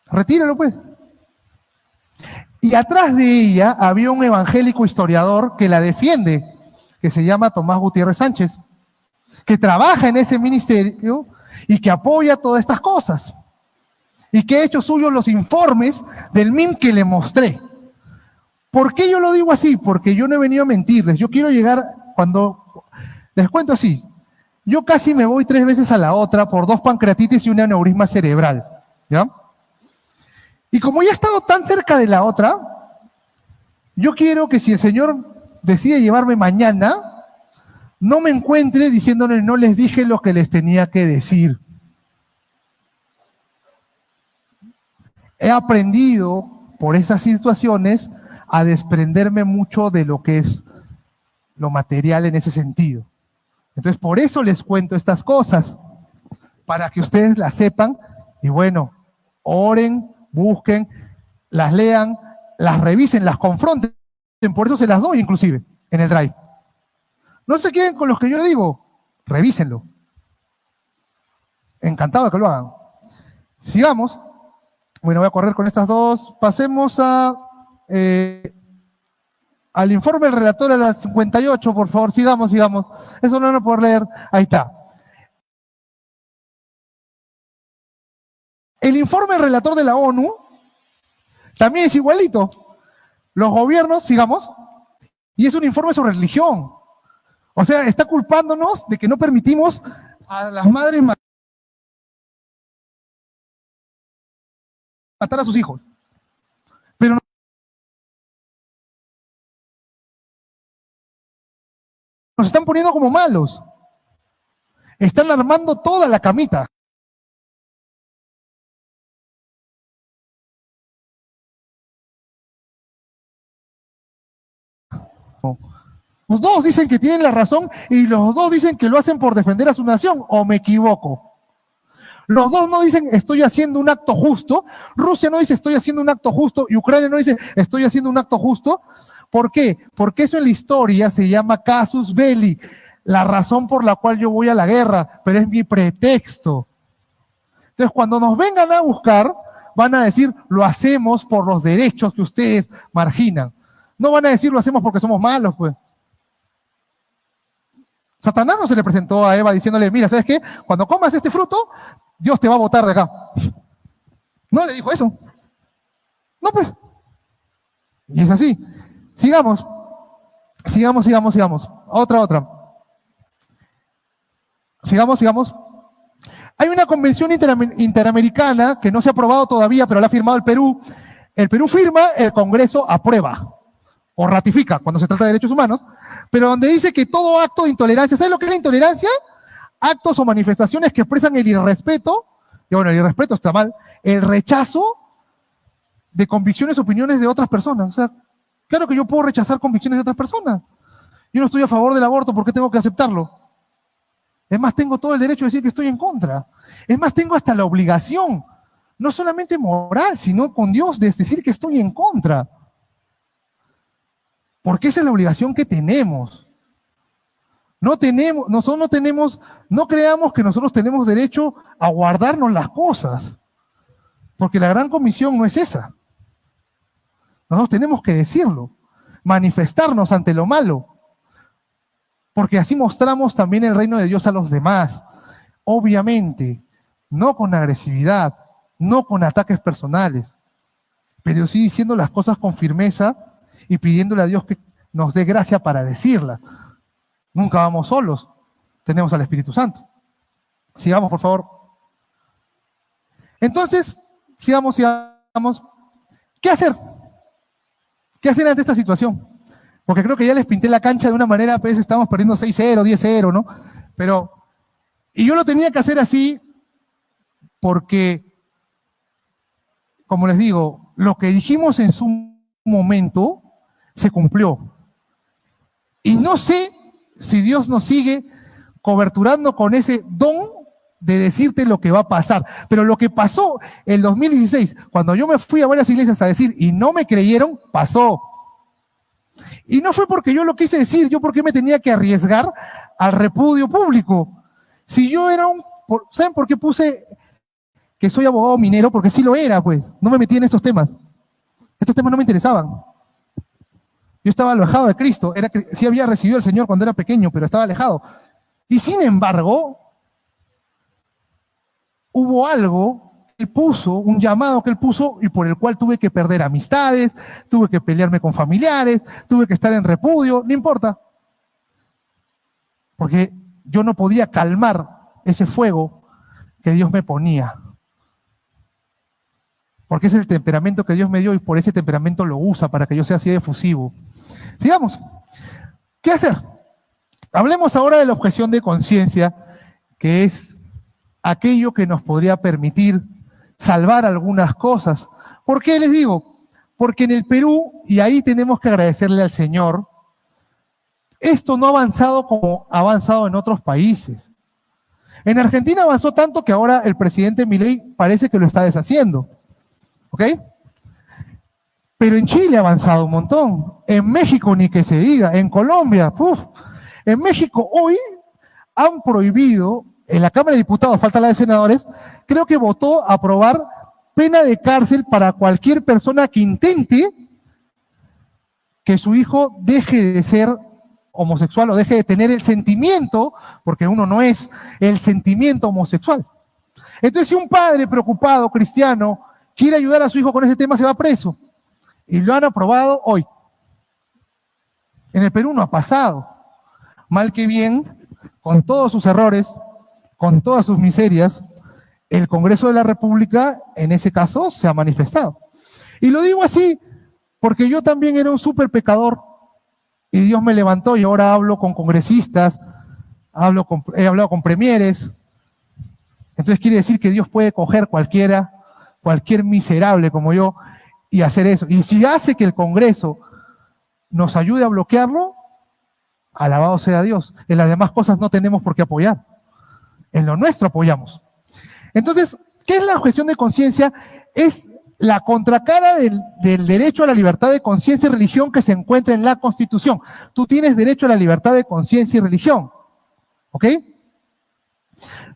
Retíralo, pues. Y atrás de ella había un evangélico historiador que la defiende, que se llama Tomás Gutiérrez Sánchez, que trabaja en ese ministerio y que apoya todas estas cosas. Y que ha hecho suyos los informes del MIM que le mostré. ¿Por qué yo lo digo así? Porque yo no he venido a mentirles. Yo quiero llegar, cuando les cuento así, yo casi me voy 3 veces a la otra por 2 pancreatitis y un aneurisma cerebral, ¿ya? Y como ya he estado tan cerca de la otra, yo quiero que si el Señor decide llevarme mañana, no me encuentre diciéndole no les dije lo que les tenía que decir. He aprendido por esas situaciones a desprenderme mucho de lo que es lo material en ese sentido. Entonces, por eso les cuento estas cosas, para que ustedes las sepan y bueno, oren, busquen, las lean, las revisen, las confronten, por eso se las doy inclusive en el Drive. No se queden con los que yo digo, revísenlo. Encantado de que lo hagan. Sigamos. Bueno, voy a correr con estas dos. Pasemos al informe del relator a las 58, por favor. Sigamos. Eso no lo puedo leer. Ahí está. El informe del relator de la ONU también es igualito. Los gobiernos, sigamos, y es un informe sobre religión. O sea, está culpándonos de que no permitimos a las madres matar a sus hijos. Pero nos están poniendo como malos. Están armando toda la camita. Los dos dicen que tienen la razón y los dos dicen que lo hacen por defender a su nación, ¿o me equivoco? Los dos no dicen estoy haciendo un acto justo. Rusia no dice estoy haciendo un acto justo y Ucrania no dice estoy haciendo un acto justo. ¿Por qué? Porque eso en la historia se llama casus belli, la razón por la cual yo voy a la guerra, pero es mi pretexto. Entonces, cuando nos vengan a buscar, van a decir lo hacemos por los derechos que ustedes marginan. No van a decir lo hacemos porque somos malos, pues. Satanás no se le presentó a Eva diciéndole, mira, ¿sabes qué? Cuando comas este fruto, Dios te va a botar de acá. No le dijo eso. No, pues. Y es así. Sigamos. Otra. Sigamos. Hay una convención interamericana que no se ha aprobado todavía, pero la ha firmado el Perú. El Perú firma, el Congreso aprueba o ratifica cuando se trata de derechos humanos, pero donde dice que todo acto de intolerancia, ¿sabes lo que es la intolerancia? Actos o manifestaciones que expresan el irrespeto, y bueno, el irrespeto está mal, el rechazo de convicciones, opiniones de otras personas. O sea, claro que yo puedo rechazar convicciones de otras personas. Yo no estoy a favor del aborto, ¿por qué tengo que aceptarlo? Es más, tengo todo el derecho de decir que estoy en contra. Es más, tengo hasta la obligación, no solamente moral, sino con Dios, de decir que estoy en contra. Porque esa es la obligación que tenemos. No creamos que nosotros tenemos derecho a guardarnos las cosas. Porque la gran comisión no es esa. Nosotros tenemos que decirlo, manifestarnos ante lo malo. Porque así mostramos también el reino de Dios a los demás. Obviamente, no con agresividad, no con ataques personales, pero sí diciendo las cosas con firmeza y pidiéndole a Dios que nos dé gracia para decirlas. Nunca vamos solos, tenemos al Espíritu Santo. Sigamos, por favor. Entonces, sigamos. ¿Qué hacer? ¿Qué hacer ante esta situación? Porque creo que ya les pinté la cancha de una manera, pues estamos perdiendo 6-0, 10-0, ¿no? Pero, y yo lo tenía que hacer así porque, como les digo, lo que dijimos en su momento se cumplió. Y no sé si Dios nos sigue coberturando con ese don de decirte lo que va a pasar. Pero lo que pasó en 2016, cuando yo me fui a varias iglesias a decir y no me creyeron, pasó. Y no fue porque yo lo quise decir, yo porque me tenía que arriesgar al repudio público. Si yo era ¿saben por qué puse que soy abogado minero? Porque sí lo era, pues. No me metí en esos temas. Estos temas no me interesaban. Yo estaba alejado de Cristo. Sí había recibido al Señor cuando era pequeño, pero estaba alejado. Y sin embargo, hubo algo que él puso, un llamado que él puso, y por el cual tuve que perder amistades, tuve que pelearme con familiares, tuve que estar en repudio, no importa. Porque yo no podía calmar ese fuego que Dios me ponía. Porque ese es el temperamento que Dios me dio y por ese temperamento lo usa para que yo sea así de efusivo. Sigamos. ¿Qué hacer? Hablemos ahora de la objeción de conciencia, que es aquello que nos podría permitir salvar algunas cosas. ¿Por qué les digo? Porque en el Perú, y ahí tenemos que agradecerle al Señor, esto no ha avanzado como ha avanzado en otros países. En Argentina avanzó tanto que ahora el presidente Milei parece que lo está deshaciendo. ¿Ok? Pero en Chile ha avanzado un montón. En México ni que se diga. En Colombia, En México hoy han prohibido, en la Cámara de Diputados, falta la de senadores, creo que votó aprobar pena de cárcel para cualquier persona que intente que su hijo deje de ser homosexual o deje de tener el sentimiento, porque uno no es el sentimiento homosexual. Entonces, si un padre preocupado, cristiano, quiere ayudar a su hijo con ese tema, se va preso. Y lo han aprobado hoy. En el Perú no ha pasado. Mal que bien, con todos sus errores, con todas sus miserias, el Congreso de la República, en ese caso, se ha manifestado. Y lo digo así porque yo también era un súper pecador y Dios me levantó y ahora hablo con congresistas, he hablado con premieres. Entonces quiere decir que Dios puede coger cualquier miserable como yo y hacer eso. Y si hace que el Congreso nos ayude a bloquearlo, alabado sea Dios. En las demás cosas no tenemos por qué apoyar. En lo nuestro apoyamos. Entonces, ¿qué es la objeción de conciencia? Es la contracara del derecho a la libertad de conciencia y religión que se encuentra en la Constitución. Tú tienes derecho a la libertad de conciencia y religión. ¿Ok?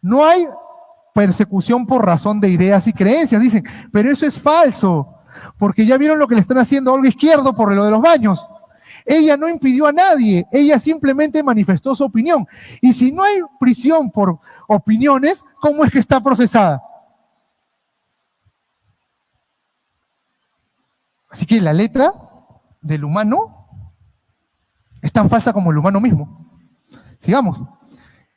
No hay persecución por razón de ideas y creencias, dicen, pero eso es falso, porque ya vieron lo que le están haciendo a Olga Izquierdo por lo de los baños. Ella no impidió a nadie, ella simplemente manifestó su opinión. Y si no hay prisión por opiniones, ¿cómo es que está procesada? Así que la letra del humano es tan falsa como el humano mismo. Sigamos.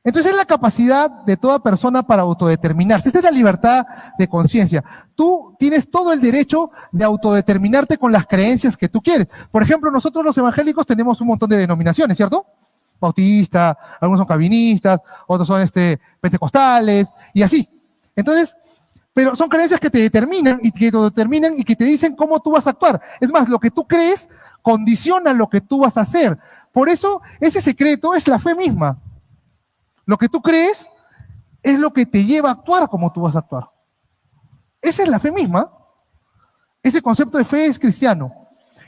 Entonces es la capacidad de toda persona para autodeterminarse. Esta es la libertad de conciencia. Tú tienes todo el derecho de autodeterminarte con las creencias que tú quieres. Por ejemplo, nosotros los evangélicos tenemos un montón de denominaciones, ¿cierto? Bautista, algunos son calvinistas, otros son pentecostales y así. Entonces, pero son creencias que te determinan y que te determinan y que te dicen cómo tú vas a actuar. Es más, lo que tú crees condiciona lo que tú vas a hacer. Por eso, ese secreto es la fe misma. Lo que tú crees es lo que te lleva a actuar como tú vas a actuar. Esa es la fe misma. Ese concepto de fe es cristiano.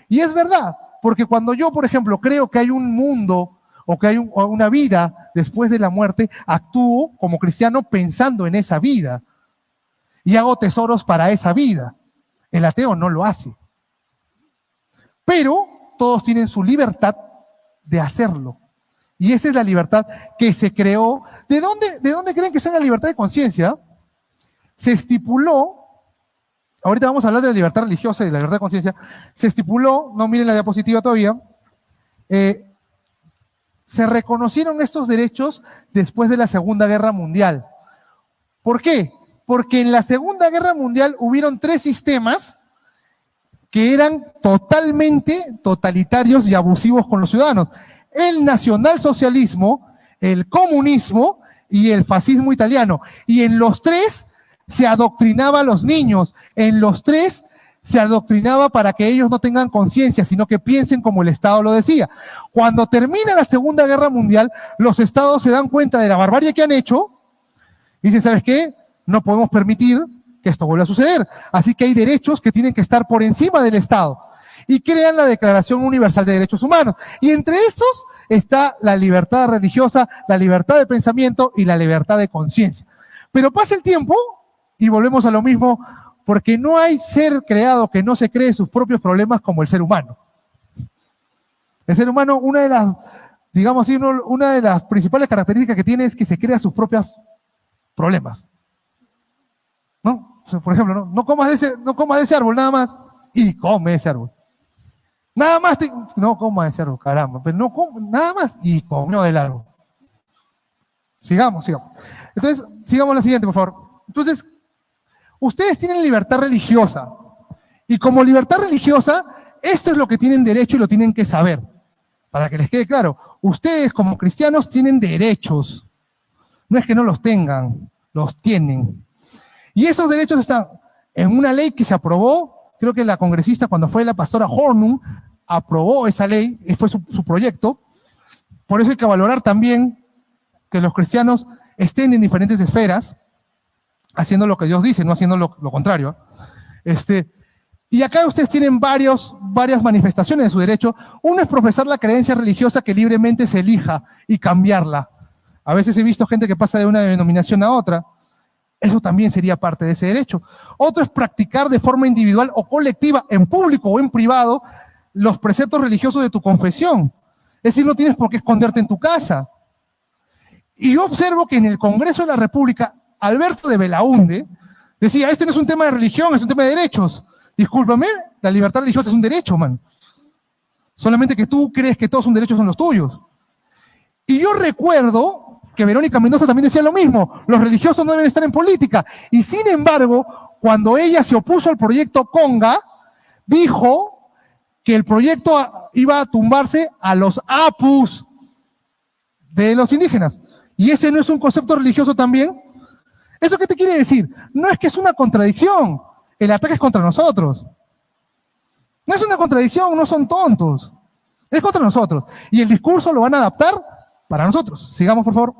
Y es verdad, porque cuando yo, por ejemplo, creo que hay un mundo o que hay una vida después de la muerte, actúo como cristiano pensando en esa vida. Y hago tesoros para esa vida. El ateo no lo hace. Pero todos tienen su libertad de hacerlo. Y esa es la libertad que se creó. ¿De dónde creen que sea la libertad de conciencia? Se estipuló, ahorita vamos a hablar de la libertad religiosa y de la libertad de conciencia, se estipuló, no miren la diapositiva todavía, se reconocieron estos derechos después de la Segunda Guerra Mundial. ¿Por qué? Porque en la Segunda Guerra Mundial hubieron 3 sistemas que eran totalmente totalitarios y abusivos con los ciudadanos. El nacionalsocialismo, el comunismo y el fascismo italiano. Y en los 3 se adoctrinaba a los niños. En los 3 se adoctrinaba para que ellos no tengan conciencia, sino que piensen como el Estado lo decía. Cuando termina la Segunda Guerra Mundial, los Estados se dan cuenta de la barbarie que han hecho y dicen, ¿sabes qué? No podemos permitir que esto vuelva a suceder. Así que hay derechos que tienen que estar por encima del Estado. Y crean la Declaración Universal de Derechos Humanos. Y entre esos está la libertad religiosa, la libertad de pensamiento y la libertad de conciencia. Pero pasa el tiempo y volvemos a lo mismo Porque no hay ser creado que no se cree sus propios problemas como el ser humano. El ser humano, una de las, digamos así, una de las principales características que tiene es que se crea sus propios problemas. ¿No? O sea, por ejemplo, no comas de ese árbol nada más y come ese árbol. Nada más, no comas de ese árbol, caramba, pero no nada más y comió del árbol. Sigamos. Entonces, sigamos la siguiente, por favor. Entonces, ustedes tienen libertad religiosa. Y como libertad religiosa, esto es lo que tienen derecho y lo tienen que saber. Para que les quede claro, ustedes como cristianos tienen derechos. No es que no los tengan, los tienen. Y esos derechos están en una ley que se aprobó, creo que la congresista, cuando fue la pastora Hornung, aprobó esa ley, fue su proyecto. Por eso hay que valorar también que los cristianos estén en diferentes esferas, haciendo lo que Dios dice, no haciendo lo contrario. Y acá ustedes tienen varias manifestaciones de su derecho. Uno es profesar la creencia religiosa que libremente se elija y cambiarla. A veces he visto gente que pasa de una denominación a otra. Eso también sería parte de ese derecho. Otro es practicar de forma individual o colectiva, en público o en privado, los preceptos religiosos de tu confesión. Es decir, no tienes por qué esconderte en tu casa. Y yo observo que en el Congreso de la República, Alberto de Belaúnde decía, este no es un tema de religión, es un tema de derechos. Discúlpame, la libertad religiosa es un derecho, man. Solamente que tú crees que todos sus derechos son los tuyos. Y yo recuerdo que Verónica Mendoza también decía lo mismo, los religiosos no deben estar en política. Y sin embargo, cuando ella se opuso al proyecto Conga, dijo que el proyecto iba a tumbarse a los apus de los indígenas. ¿Y ese no es un concepto religioso también? ¿Eso qué te quiere decir? No es que es una contradicción, el ataque es contra nosotros. No es una contradicción, no son tontos. Es contra nosotros. Y el discurso lo van a adaptar para nosotros. Sigamos, por favor.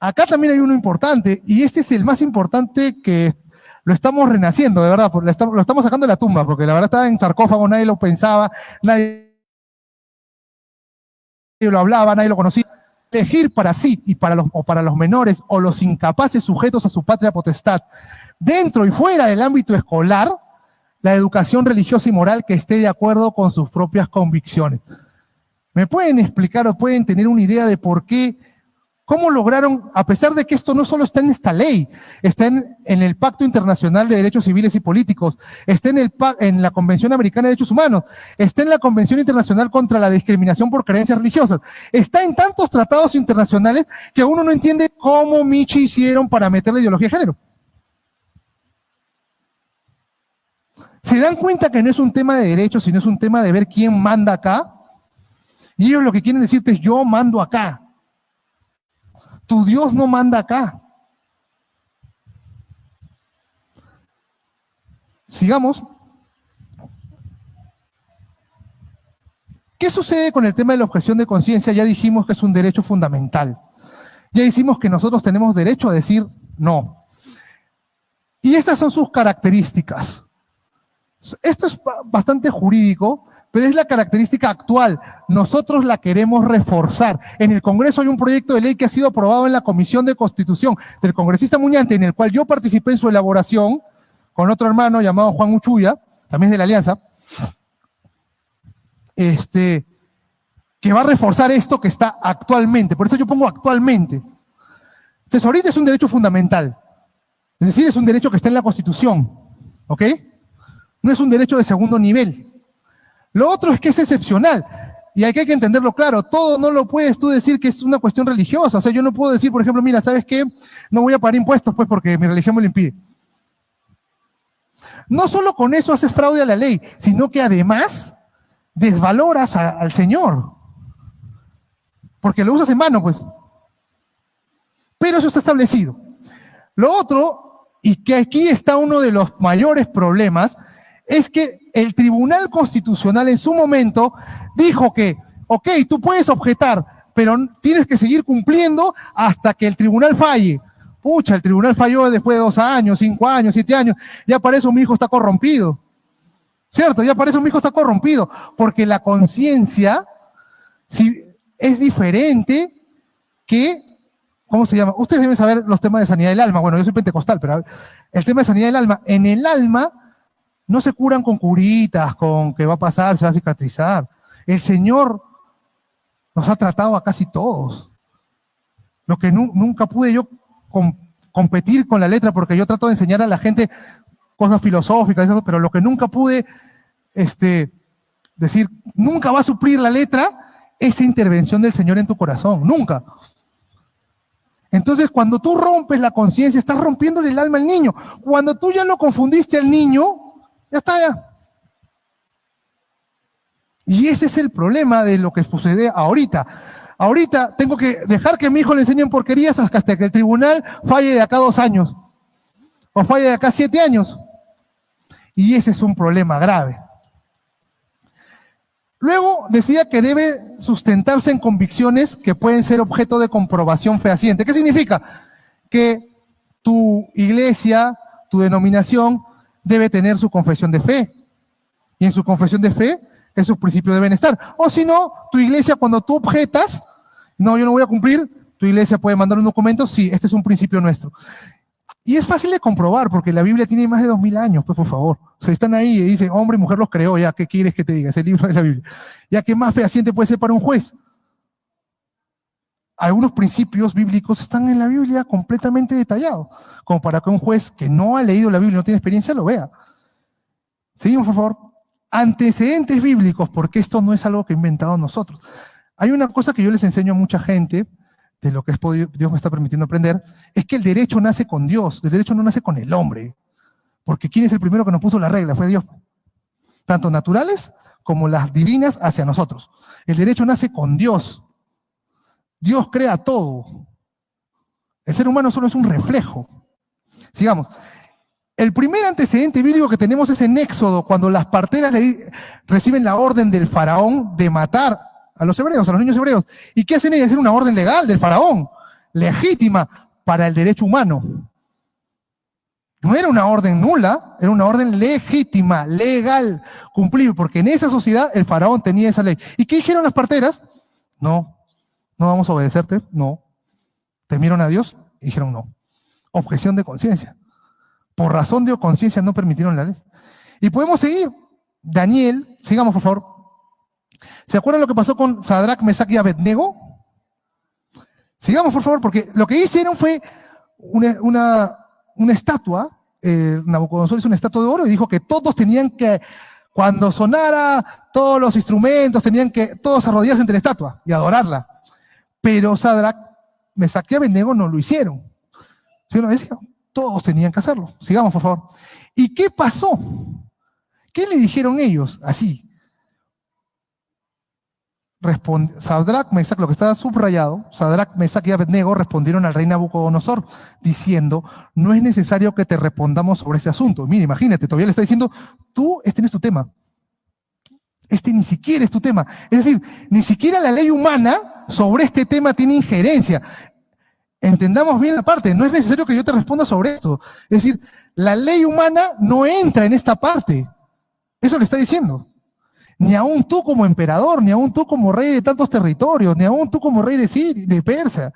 Acá también hay uno importante, y este es el más importante que lo estamos renaciendo, de verdad, lo estamos sacando de la tumba, porque la verdad estaba en sarcófago, nadie lo pensaba, nadie lo hablaba, nadie lo conocía. Elegir para sí y para los menores o los incapaces sujetos a su patria potestad, dentro y fuera del ámbito escolar, la educación religiosa y moral que esté de acuerdo con sus propias convicciones. ¿Me pueden explicar o pueden tener una idea de por qué, cómo lograron, a pesar de que esto no solo está en esta ley, está en el Pacto Internacional de Derechos Civiles y Políticos, está en la Convención Americana de Derechos Humanos, está en la Convención Internacional contra la Discriminación por Creencias Religiosas, está en tantos tratados internacionales que uno no entiende cómo Michi hicieron para meter la ideología de género? ¿Se dan cuenta que no es un tema de derechos, sino es un tema de ver quién manda acá? Y ellos lo que quieren decirte es, yo mando acá. Tu Dios no manda acá. Sigamos. ¿Qué sucede con el tema de la objeción de conciencia? Ya dijimos que es un derecho fundamental. Ya dijimos que nosotros tenemos derecho a decir no. Y estas son sus características. Esto es bastante jurídico, pero es la característica actual. Nosotros la queremos reforzar. En el Congreso hay un proyecto de ley que ha sido aprobado en la Comisión de Constitución del congresista Muñante, en el cual yo participé en su elaboración con otro hermano llamado Juan Uchuya, también es de la Alianza, que va a reforzar esto que está actualmente. Por eso yo pongo actualmente. Entonces, ahorita es un derecho fundamental. Es decir, es un derecho que está en la Constitución. ¿Ok? No es un derecho de segundo nivel. Lo otro es que es excepcional. Y hay que entenderlo claro. Todo no lo puedes tú decir que es una cuestión religiosa. O sea, yo no puedo decir, por ejemplo, mira, ¿sabes qué? No voy a pagar impuestos, pues, porque mi religión me lo impide. No solo con eso haces fraude a la ley, sino que además desvaloras al Señor. Porque lo usas en mano, pues. Pero eso está establecido. Lo otro, y que aquí está uno de los mayores problemas, es que el Tribunal Constitucional en su momento dijo que, ok, tú puedes objetar, pero tienes que seguir cumpliendo hasta que el tribunal falle. Pucha, el tribunal falló después de 2 años, 5 años, 7 años, ya para eso mi hijo está corrompido. ¿Cierto? Ya para eso mi hijo está corrompido, porque la conciencia es diferente que, ¿cómo se llama? Ustedes deben saber los temas de sanidad del alma. Bueno, yo soy pentecostal, pero el tema de sanidad del alma. En el alma no se curan con curitas, con que va a pasar, se va a cicatrizar. El Señor nos ha tratado a casi todos. Lo que nunca pude yo competir con la letra, porque yo trato de enseñar a la gente cosas filosóficas, pero lo que nunca pude decir, nunca va a suplir la letra esa intervención del Señor en tu corazón, nunca. Entonces, cuando tú rompes la conciencia, estás rompiéndole el alma al niño. Cuando tú ya lo confundiste al niño, ya está, ya. Y ese es el problema de lo que sucede ahorita. Ahorita tengo que dejar que a mi hijo le enseñen porquerías hasta que el tribunal falle de acá 2 años. O falle de acá 7 años. Y ese es un problema grave. Luego decía que debe sustentarse en convicciones que pueden ser objeto de comprobación fehaciente. ¿Qué significa? Que tu iglesia, tu denominación, debe tener su confesión de fe. Y en su confesión de fe, esos principios deben estar. O si no, tu iglesia, cuando tú objetas, no, yo no voy a cumplir, tu iglesia puede mandar un documento, sí, este es un principio nuestro. Y es fácil de comprobar, porque la Biblia tiene más de 2000 años, pues por favor. O sea, están ahí y dicen, hombre y mujer los creó, ya, ¿qué quieres que te diga? Es el libro de la Biblia. Ya, ¿qué más fehaciente puede ser para un juez? Algunos principios bíblicos están en la Biblia completamente detallados, como para que un juez que no ha leído la Biblia, no tiene experiencia, lo vea. Seguimos, por favor. Antecedentes bíblicos, porque esto no es algo que he inventado nosotros. Hay una cosa que yo les enseño a mucha gente, de lo que Dios me está permitiendo aprender, es que el derecho nace con Dios, el derecho no nace con el hombre. Porque ¿quién es el primero que nos puso la regla? Fue Dios. Tanto naturales como las divinas hacia nosotros. El derecho nace con Dios. Dios crea todo. El ser humano solo es un reflejo. Sigamos. El primer antecedente bíblico que tenemos es en Éxodo, cuando las parteras reciben la orden del faraón de matar a los hebreos, a los niños hebreos. ¿Y qué hacen ellas? Era una orden legal del faraón, legítima para el derecho humano. No era una orden nula, era una orden legítima, legal, cumplible, porque en esa sociedad el faraón tenía esa ley. ¿Y qué dijeron las parteras? No vamos a obedecerte, no. ¿Temieron a Dios? Y dijeron no. Objeción de conciencia. Por razón de conciencia no permitieron la ley. Y podemos seguir. Daniel, sigamos por favor. ¿Se acuerdan lo que pasó con Sadrach, Mesach y Abednego? Sigamos por favor, porque lo que hicieron fue una estatua. Nabucodonosor hizo una estatua de oro y dijo que todos tenían que, cuando sonara todos los instrumentos, tenían que todos arrodillarse ante la estatua y adorarla. Pero Sadrach, Mesach y Abednego no lo hicieron. ¿Sí lo decía? Todos tenían que hacerlo. Sigamos, por favor. ¿Y qué pasó? ¿Qué le dijeron ellos? Así. Sadrach, Mesach, lo que está subrayado, Sadrach, Mesach y Abednego respondieron al rey Nabucodonosor diciendo, no es necesario que te respondamos sobre este asunto. Mira, imagínate, todavía le está diciendo, este no es tu tema. Este ni siquiera es tu tema. Es decir, ni siquiera la ley humana sobre este tema tiene injerencia. Entendamos bien la parte, no es necesario que yo te responda sobre esto. Es decir, la ley humana no entra en esta parte. Eso le está diciendo. Ni aún tú como emperador, ni aún tú como rey de tantos territorios, ni aún tú como rey de Persia.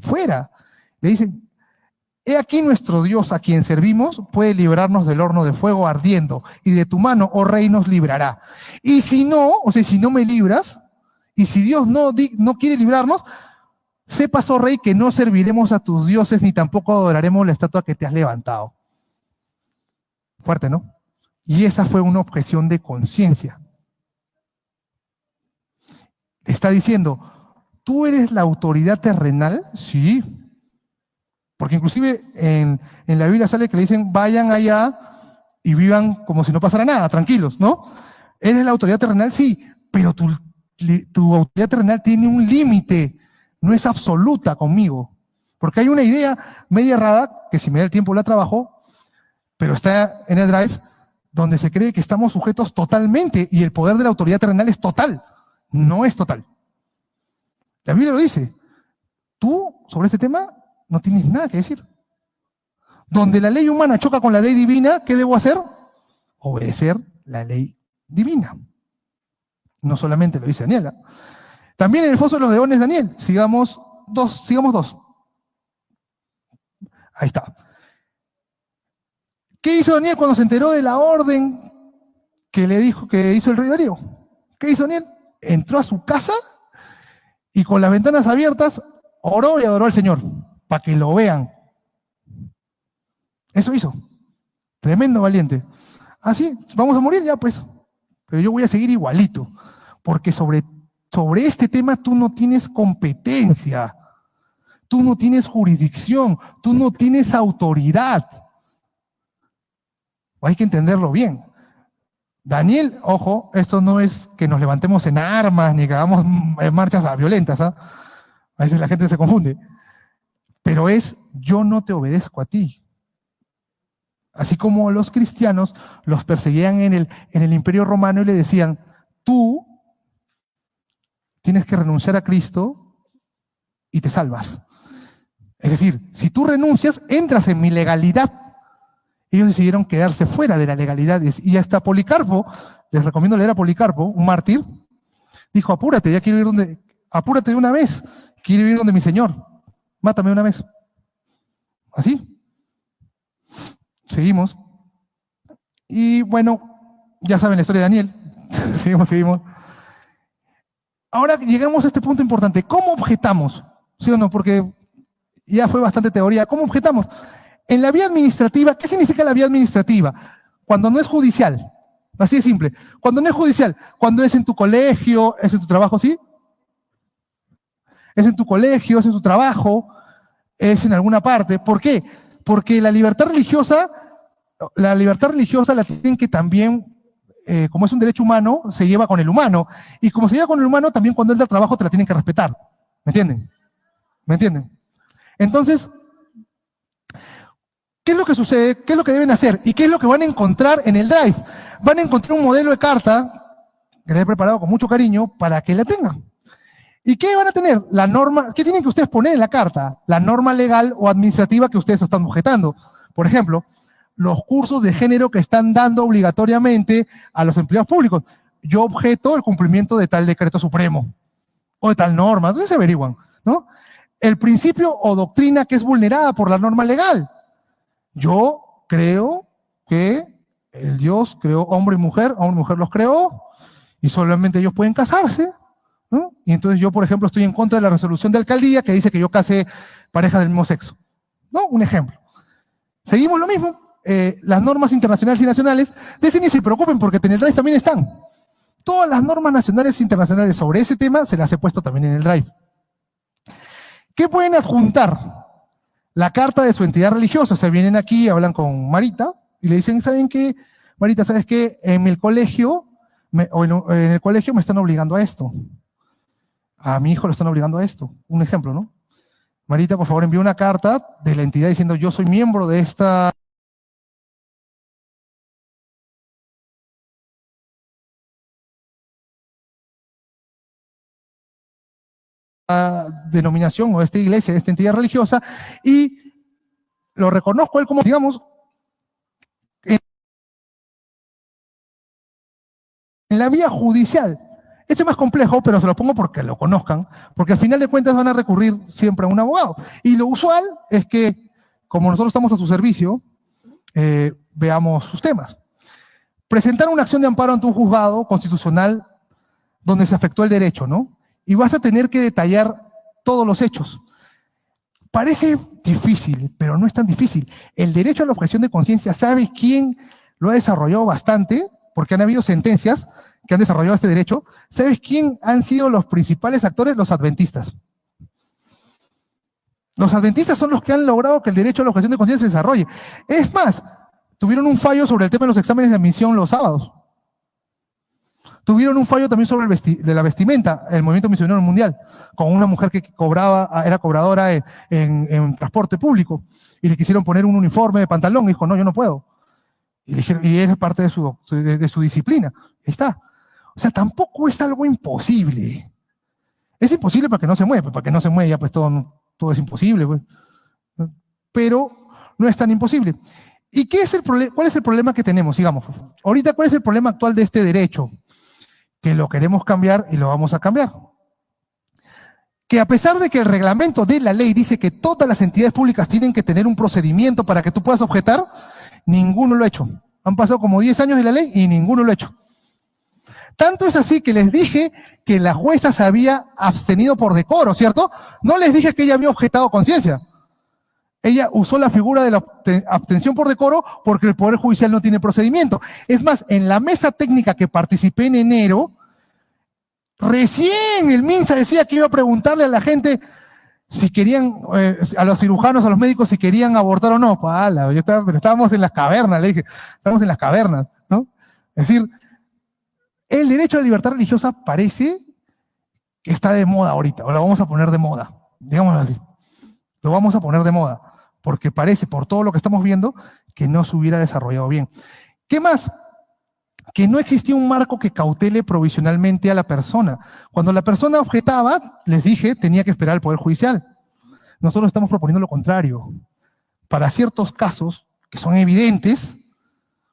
Fuera. Le dicen, he aquí nuestro Dios a quien servimos puede librarnos del horno de fuego ardiendo, y de tu mano, oh rey, nos librará. Y si no, o sea, si no me libras, y si Dios no quiere librarnos, sepas, oh rey, que no serviremos a tus dioses, ni tampoco adoraremos la estatua que te has levantado. Fuerte, ¿no? Y esa fue una objeción de conciencia. Está diciendo, ¿tú eres la autoridad terrenal? Sí. Porque inclusive en la Biblia sale que le dicen, vayan allá y vivan como si no pasara nada, tranquilos, ¿no? ¿Eres la autoridad terrenal? Sí, pero tu autoridad terrenal tiene un límite, no es absoluta conmigo. Porque hay una idea media errada, que si me da el tiempo la trabajo, pero está en el Drive, donde se cree que estamos sujetos totalmente y el poder de la autoridad terrenal es total. No es total. La Biblia lo dice. Tú, sobre este tema, no tienes nada que decir. Donde la ley humana choca con la ley divina, ¿qué debo hacer? Obedecer la ley divina. No solamente lo dice Daniel. También en el foso de los leones, Daniel. Sigamos dos. Ahí está. ¿Qué hizo Daniel cuando se enteró de la orden que le dijo que hizo el rey Darío? ¿Qué hizo Daniel? Entró a su casa y con las ventanas abiertas oró y adoró al Señor, para que lo vean. Eso hizo. Tremendo valiente. Así, vamos a morir ya, pues. Pero yo voy a seguir igualito, porque sobre este tema tú no tienes competencia, tú no tienes jurisdicción, tú no tienes autoridad. Hay que entenderlo bien. Daniel, ojo, esto no es que nos levantemos en armas ni que hagamos marchas violentas, ¿ah? A veces la gente se confunde. Pero es, yo no te obedezco a ti. Así como los cristianos los perseguían en el Imperio Romano y le decían, tú tienes que renunciar a Cristo y te salvas. Es decir, si tú renuncias, entras en mi legalidad. Ellos decidieron quedarse fuera de la legalidad. Y hasta Policarpo, les recomiendo leer a Policarpo, un mártir, dijo, apúrate, ya quiero ir donde, apúrate de una vez, quiero ir donde mi Señor, mátame de una vez. Así. Seguimos. Y bueno, ya saben la historia de Daniel. seguimos. Ahora llegamos a este punto importante. ¿Cómo objetamos? ¿Sí o no? Porque ya fue bastante teoría. ¿Cómo objetamos? En la vía administrativa, ¿qué significa la vía administrativa? Cuando no es judicial. Así de simple. Cuando no es judicial, cuando es en tu colegio, es en tu trabajo, ¿sí? Es en tu colegio, es en tu trabajo, es en alguna parte. ¿Por qué? Porque la libertad religiosa la tienen que también, como es un derecho humano, se lleva con el humano. Y como se lleva con el humano, también cuando él da trabajo te la tienen que respetar. ¿Me entienden? ¿Me entienden? Entonces, ¿qué es lo que sucede? ¿Qué es lo que deben hacer? ¿Y qué es lo que van a encontrar en el Drive? Van a encontrar un modelo de carta que les he preparado con mucho cariño para que la tengan. ¿Y qué van a tener? La norma, ¿qué tienen que ustedes poner en la carta? La norma legal o administrativa que ustedes están objetando. Por ejemplo, los cursos de género que están dando obligatoriamente a los empleados públicos. Yo objeto el cumplimiento de tal decreto supremo o de tal norma. Entonces se averiguan, ¿no? El principio o doctrina que es vulnerada por la norma legal. Yo creo que el Dios creó hombre y mujer los creó y solamente ellos pueden casarse, ¿no? Y entonces yo, por ejemplo, estoy en contra de la resolución de alcaldía que dice que yo case parejas del mismo sexo, ¿no? Un ejemplo. Seguimos lo mismo. Las normas internacionales y nacionales, de ese ni se preocupen porque en el Drive también están. Todas las normas nacionales e internacionales sobre ese tema se las he puesto también en el Drive. ¿Qué pueden adjuntar? La carta de su entidad religiosa. Se vienen aquí, hablan con Marita y le dicen, ¿saben qué? Marita, ¿sabes qué? En el colegio, en el colegio me están obligando a esto. A mi hijo lo están obligando a esto. Un ejemplo, ¿no? Marita, por favor, envíe una carta de la entidad diciendo, yo soy miembro de esta denominación o de esta iglesia, de esta entidad religiosa, y lo reconozco él como, digamos, en la vía judicial. Esto es más complejo, pero se lo pongo porque lo conozcan, porque al final de cuentas van a recurrir siempre a un abogado. Y lo usual es que, como nosotros estamos a su servicio, veamos sus temas. Presentar una acción de amparo ante un juzgado constitucional donde se afectó el derecho, ¿no? Y vas a tener que detallar todos los hechos. Parece difícil, pero no es tan difícil. El derecho a la objeción de conciencia, ¿sabes quién lo ha desarrollado bastante? Porque han habido sentencias que han desarrollado este derecho. ¿Sabes quién han sido los principales actores? Los adventistas. Los adventistas son los que han logrado que el derecho a la objeción de conciencia se desarrolle. Es más, tuvieron un fallo sobre el tema de los exámenes de admisión los sábados. Tuvieron un fallo también sobre de la vestimenta, el movimiento misionero mundial, con una mujer que era cobradora en transporte público, y le quisieron poner un uniforme de pantalón, y dijo, no, yo no puedo. Y le dijeron, y es parte de su disciplina. Ahí está. O sea, tampoco es algo imposible. Es imposible para que no se mueva, para que no se mueva ya pues todo es imposible. Pues. Pero no es tan imposible. ¿Y cuál es el problema que tenemos? Sigamos. Ahorita, ¿cuál es el problema actual de este derecho? Que lo queremos cambiar y lo vamos a cambiar. Que a pesar de que el reglamento de la ley dice que todas las entidades públicas tienen que tener un procedimiento para que tú puedas objetar, ninguno lo ha hecho. Han pasado como 10 años de la ley y ninguno lo ha hecho. Tanto es así que les dije que la jueza se había abstenido por decoro, ¿cierto? No les dije que ella había objetado conciencia. Ella usó la figura de la abstención por decoro porque el Poder Judicial no tiene procedimiento. Es más, en la mesa técnica que participé en enero, recién el MINSA decía que iba a preguntarle a la gente si querían, a los cirujanos, a los médicos, si querían abortar o no. Pala, pero estábamos en las cavernas, le dije, estábamos en las cavernas, ¿no? Es decir, el derecho a la libertad religiosa parece que está de moda ahorita, o lo vamos a poner de moda, digámoslo así. Lo vamos a poner de moda, porque parece, por todo lo que estamos viendo, que no se hubiera desarrollado bien. ¿Qué más? Que no existía un marco que cautele provisionalmente a la persona. Cuando la persona objetaba, les dije, tenía que esperar al Poder Judicial. Nosotros estamos proponiendo lo contrario. Para ciertos casos que son evidentes,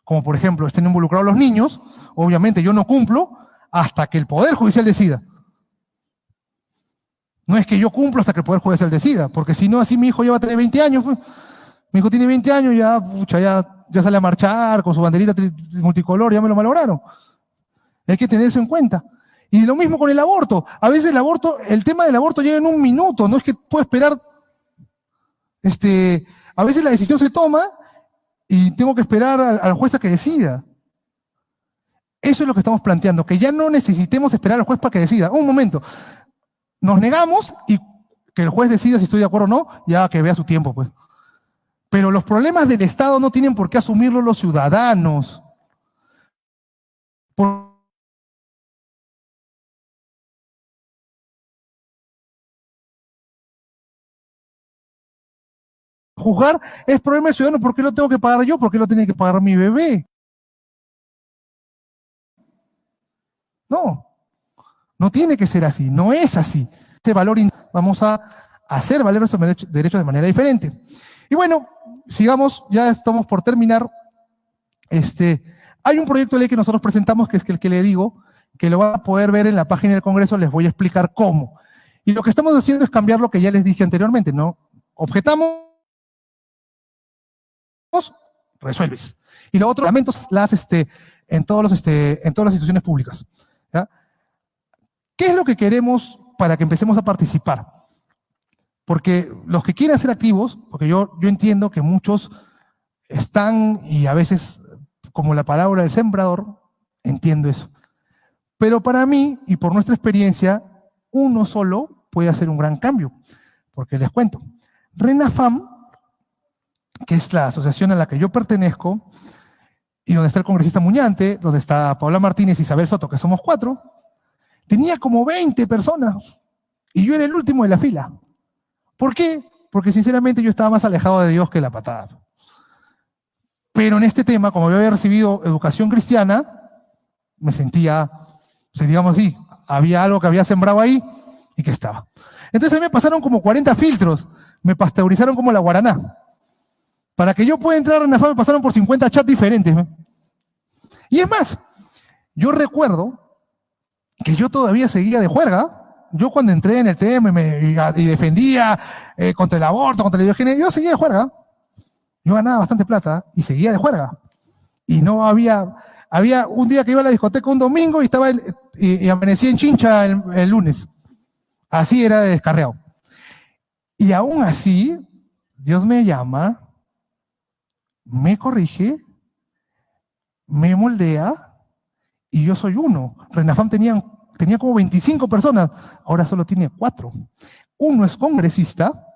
como por ejemplo estén involucrados los niños, obviamente yo no cumplo hasta que el Poder Judicial decida. No es que yo cumplo hasta que el Poder Judicial decida, porque si no, así mi hijo ya va a tener 20 años. Pues. Mi hijo tiene 20 años, ya, pucha, ya sale a marchar con su banderita multicolor, ya me lo malograron. Hay que tener eso en cuenta. Y lo mismo con el aborto. A veces el tema del aborto llega en un minuto, no es que pueda esperar. A veces la decisión se toma y tengo que esperar al juez a que decida. Eso es lo que estamos planteando, que ya no necesitemos esperar al juez para que decida. Un momento. Nos negamos y que el juez decida si estoy de acuerdo o no, ya que vea su tiempo, pues. Pero los problemas del Estado no tienen por qué asumirlos los ciudadanos. Juzgar es problema del ciudadano. ¿Por qué lo tengo que pagar yo? ¿Por qué lo tiene que pagar mi bebé? No, no tiene que ser así, no es así. Este valor vamos a hacer valer nuestros derechos de manera diferente. Y bueno, sigamos, ya estamos por terminar. Hay un proyecto de ley que nosotros presentamos, que es el que le digo, que lo van a poder ver en la página del Congreso, les voy a explicar cómo. Y lo que estamos haciendo es cambiar lo que ya les dije anteriormente, ¿no? Objetamos, resuelves. Y lo otro, lamentos en todas las instituciones públicas. ¿Ya? ¿Qué es lo que queremos para que empecemos a participar? Porque los que quieren ser activos, porque yo entiendo que muchos están, y a veces, como la palabra del sembrador, entiendo eso. Pero para mí, y por nuestra experiencia, uno solo puede hacer un gran cambio. Porque les cuento, RENAFAM, que es la asociación a la que yo pertenezco, y donde está el congresista Muñante, donde está Paula Martínez y Isabel Soto, que somos 4, tenía como 20 personas, y yo era el último de la fila. ¿Por qué? Porque sinceramente yo estaba más alejado de Dios que la patada. Pero en este tema, como yo había recibido educación cristiana, me sentía, digamos así, había algo que había sembrado ahí y que estaba. Entonces a mí me pasaron como 40 filtros, me pasteurizaron como la guaraná. Para que yo pueda entrar en RENAFAM me pasaron por 50 chats diferentes. Y es más, yo recuerdo que yo todavía seguía de juerga. Yo cuando entré en el tema y defendía contra el aborto, contra la ideología, yo seguía de juerga. Yo ganaba bastante plata y seguía de juerga. Y no había un día que iba a la discoteca un domingo y amanecía en Chincha el lunes. Así era de descarriado. Y aún así, Dios me llama, me corrige, me moldea y yo soy uno. RENAFAM tenía como 25 personas, ahora solo tiene 4. Uno es congresista,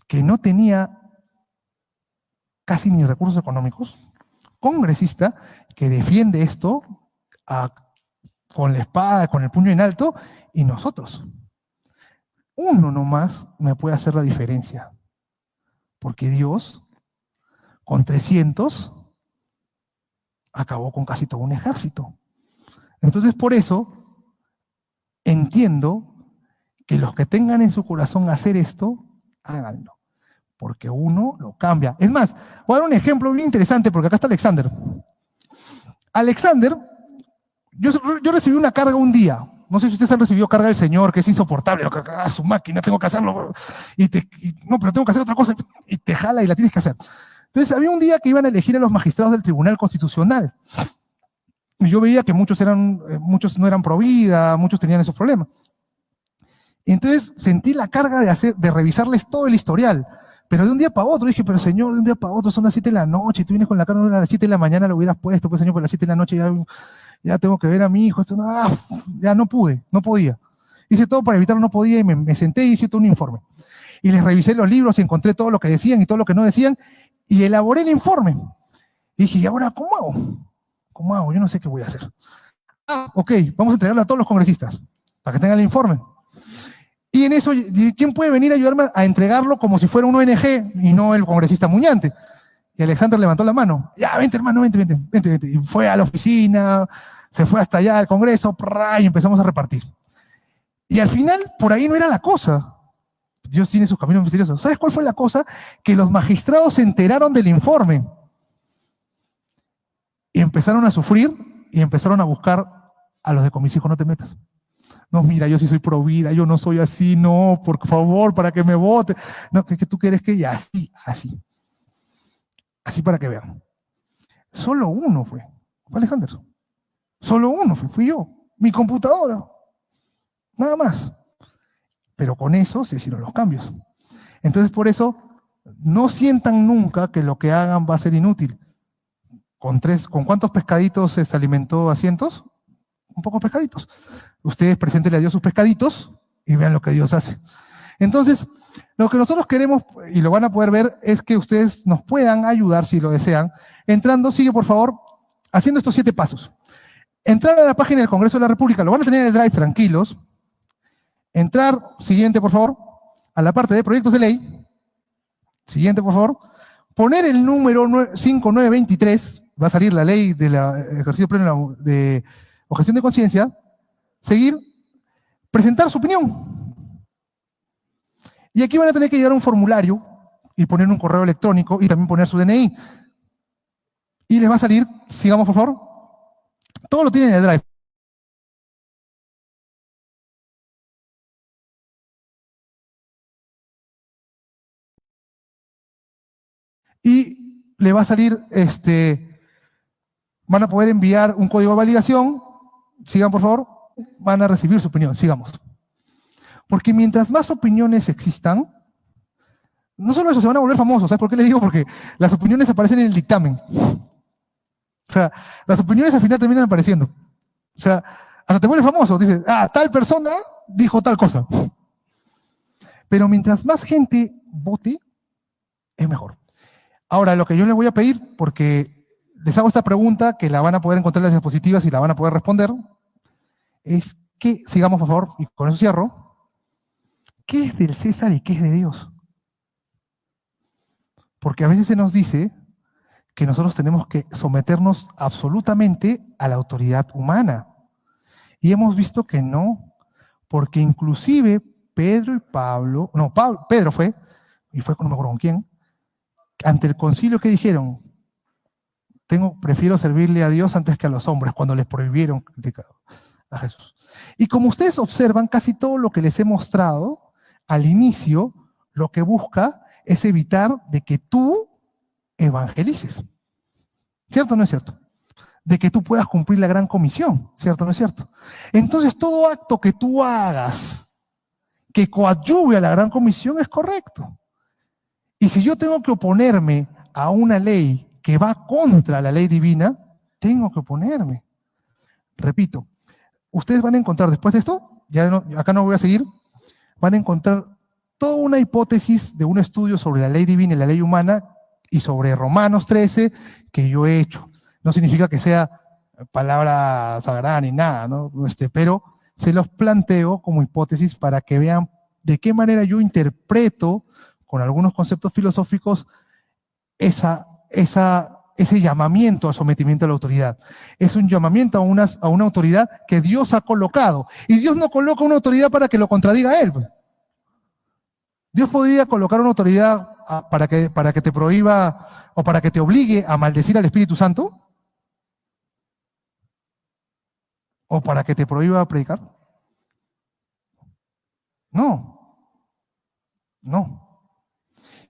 que no tenía casi ni recursos económicos, congresista que defiende esto con la espada, con el puño en alto, y nosotros. Uno nomás me puede hacer la diferencia, porque Dios, con 300, acabó con casi todo un ejército. Entonces, por eso, entiendo que los que tengan en su corazón hacer esto, háganlo. Porque uno lo cambia. Es más, voy a dar un ejemplo bien interesante, porque acá está Alexander. Alexander, yo recibí una carga un día. No sé si ustedes han recibido carga del Señor, que es insoportable, su máquina, tengo que hacerlo. No, pero tengo que hacer otra cosa, y te jala y la tienes que hacer. Entonces, había un día que iban a elegir a los magistrados del Tribunal Constitucional. Y yo veía que muchos no eran pro vida, muchos tenían esos problemas. Y entonces sentí la carga de revisarles todo el historial. Pero de un día para otro dije, pero señor, de un día para otro son las 7 de la noche, y tú vienes con la carga a las 7 de la mañana, lo hubieras puesto, pues señor, por las 7 de la noche ya tengo que ver a mi hijo, esto, ya no pude, no podía. Hice todo para evitarlo, no podía, y me senté y hice todo un informe. Y les revisé los libros y encontré todo lo que decían y todo lo que no decían, y elaboré el informe. Y dije, ¿y ahora cómo hago? ¿Cómo hago? Yo no sé qué voy a hacer. Ok, vamos a entregarlo a todos los congresistas, para que tengan el informe. Y en eso, ¿quién puede venir a ayudarme a entregarlo como si fuera un ONG y no el congresista Muñante? Y Alexander levantó la mano. Ya, vente, hermano, vente. Y fue a la oficina, se fue hasta allá al Congreso, y empezamos a repartir. Y al final, por ahí no era la cosa. Dios tiene sus caminos misteriosos. ¿Sabes cuál fue la cosa? Que los magistrados se enteraron del informe. Y empezaron a sufrir y empezaron a buscar a los de con mis hijos no te metas. No, mira, yo sí soy pro vida, yo no soy así, no, por favor, para que me vote. No, que tú quieres que ya, así. Así para que vean. Solo uno fue Alexander. Solo uno fui yo. Mi computadora. Nada más. Pero con eso se hicieron los cambios. Entonces, por eso, no sientan nunca que lo que hagan va a ser inútil. ¿Con cuántos pescaditos se alimentó a cientos? Con pocos pescaditos. Ustedes preséntenle a Dios sus pescaditos y vean lo que Dios hace. Entonces, lo que nosotros queremos, y lo van a poder ver, es que ustedes nos puedan ayudar, si lo desean, entrando, sigue por favor, haciendo estos 7 pasos. Entrar a la página del Congreso de la República, lo van a tener en el Drive tranquilos. Entrar, siguiente por favor, a la parte de proyectos de ley. Siguiente por favor. Poner el número 5923, va a salir la ley del ejercicio pleno de objeción de conciencia. Seguir, presentar su opinión. Y aquí van a tener que llevar un formulario y poner un correo electrónico y también poner su DNI. Y les va a salir, sigamos por favor, todo lo tienen en el Drive. Y le va a salir, van a poder enviar un código de validación. Sigan por favor, van a recibir su opinión, sigamos. Porque mientras más opiniones existan, no solo eso, se van a volver famosos. ¿Sabes por qué les digo? Porque las opiniones aparecen en el dictamen. O sea, las opiniones al final terminan apareciendo. O sea, hasta te vuelves famoso. Dices, tal persona dijo tal cosa. Pero mientras más gente vote, es mejor. Ahora, lo que yo les voy a pedir, porque les hago esta pregunta, que la van a poder encontrar en las diapositivas y la van a poder responder, es que, sigamos por favor, y con eso cierro, ¿qué es del César y qué es de Dios? Porque a veces se nos dice que nosotros tenemos que someternos absolutamente a la autoridad humana. Y hemos visto que no, porque inclusive Pedro y Pablo, no, Pedro fue, y fue no me acuerdo con quién, ante el concilio que dijeron, prefiero servirle a Dios antes que a los hombres, cuando les prohibieron criticar a Jesús. Y como ustedes observan, casi todo lo que les he mostrado, al inicio, lo que busca es evitar de que tú evangelices. ¿Cierto o no es cierto? De que tú puedas cumplir la gran comisión. ¿Cierto o no es cierto? Entonces, todo acto que tú hagas que coadyuve a la gran comisión es correcto. Y si yo tengo que oponerme a una ley que va contra la ley divina, tengo que oponerme. Repito, ustedes van a encontrar después de esto, acá no voy a seguir, van a encontrar toda una hipótesis de un estudio sobre la ley divina y la ley humana y sobre Romanos 13 que yo he hecho. No significa que sea palabra sagrada ni nada, ¿no? Pero se los planteo como hipótesis para que vean de qué manera yo interpreto con algunos conceptos filosóficos ese llamamiento al sometimiento a la autoridad. Es un llamamiento a una autoridad que Dios ha colocado. Y Dios no coloca una autoridad para que lo contradiga a Él. Dios podría colocar una autoridad para que te prohíba o para que te obligue a maldecir al Espíritu Santo. ¿O para que te prohíba predicar? No.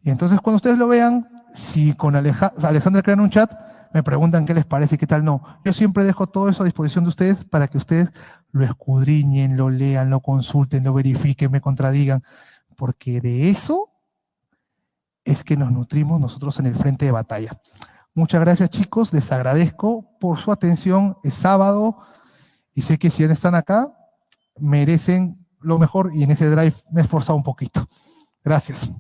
Y entonces cuando ustedes lo vean, Si con Alexandra crean un chat, me preguntan qué les parece y qué tal no. Yo siempre dejo todo eso a disposición de ustedes para que ustedes lo escudriñen, lo lean, lo consulten, lo verifiquen, me contradigan, porque de eso es que nos nutrimos nosotros en el frente de batalla. Muchas gracias, chicos, les agradezco por su atención. Es sábado y sé que si están acá, merecen lo mejor y en ese drive me he esforzado un poquito. Gracias.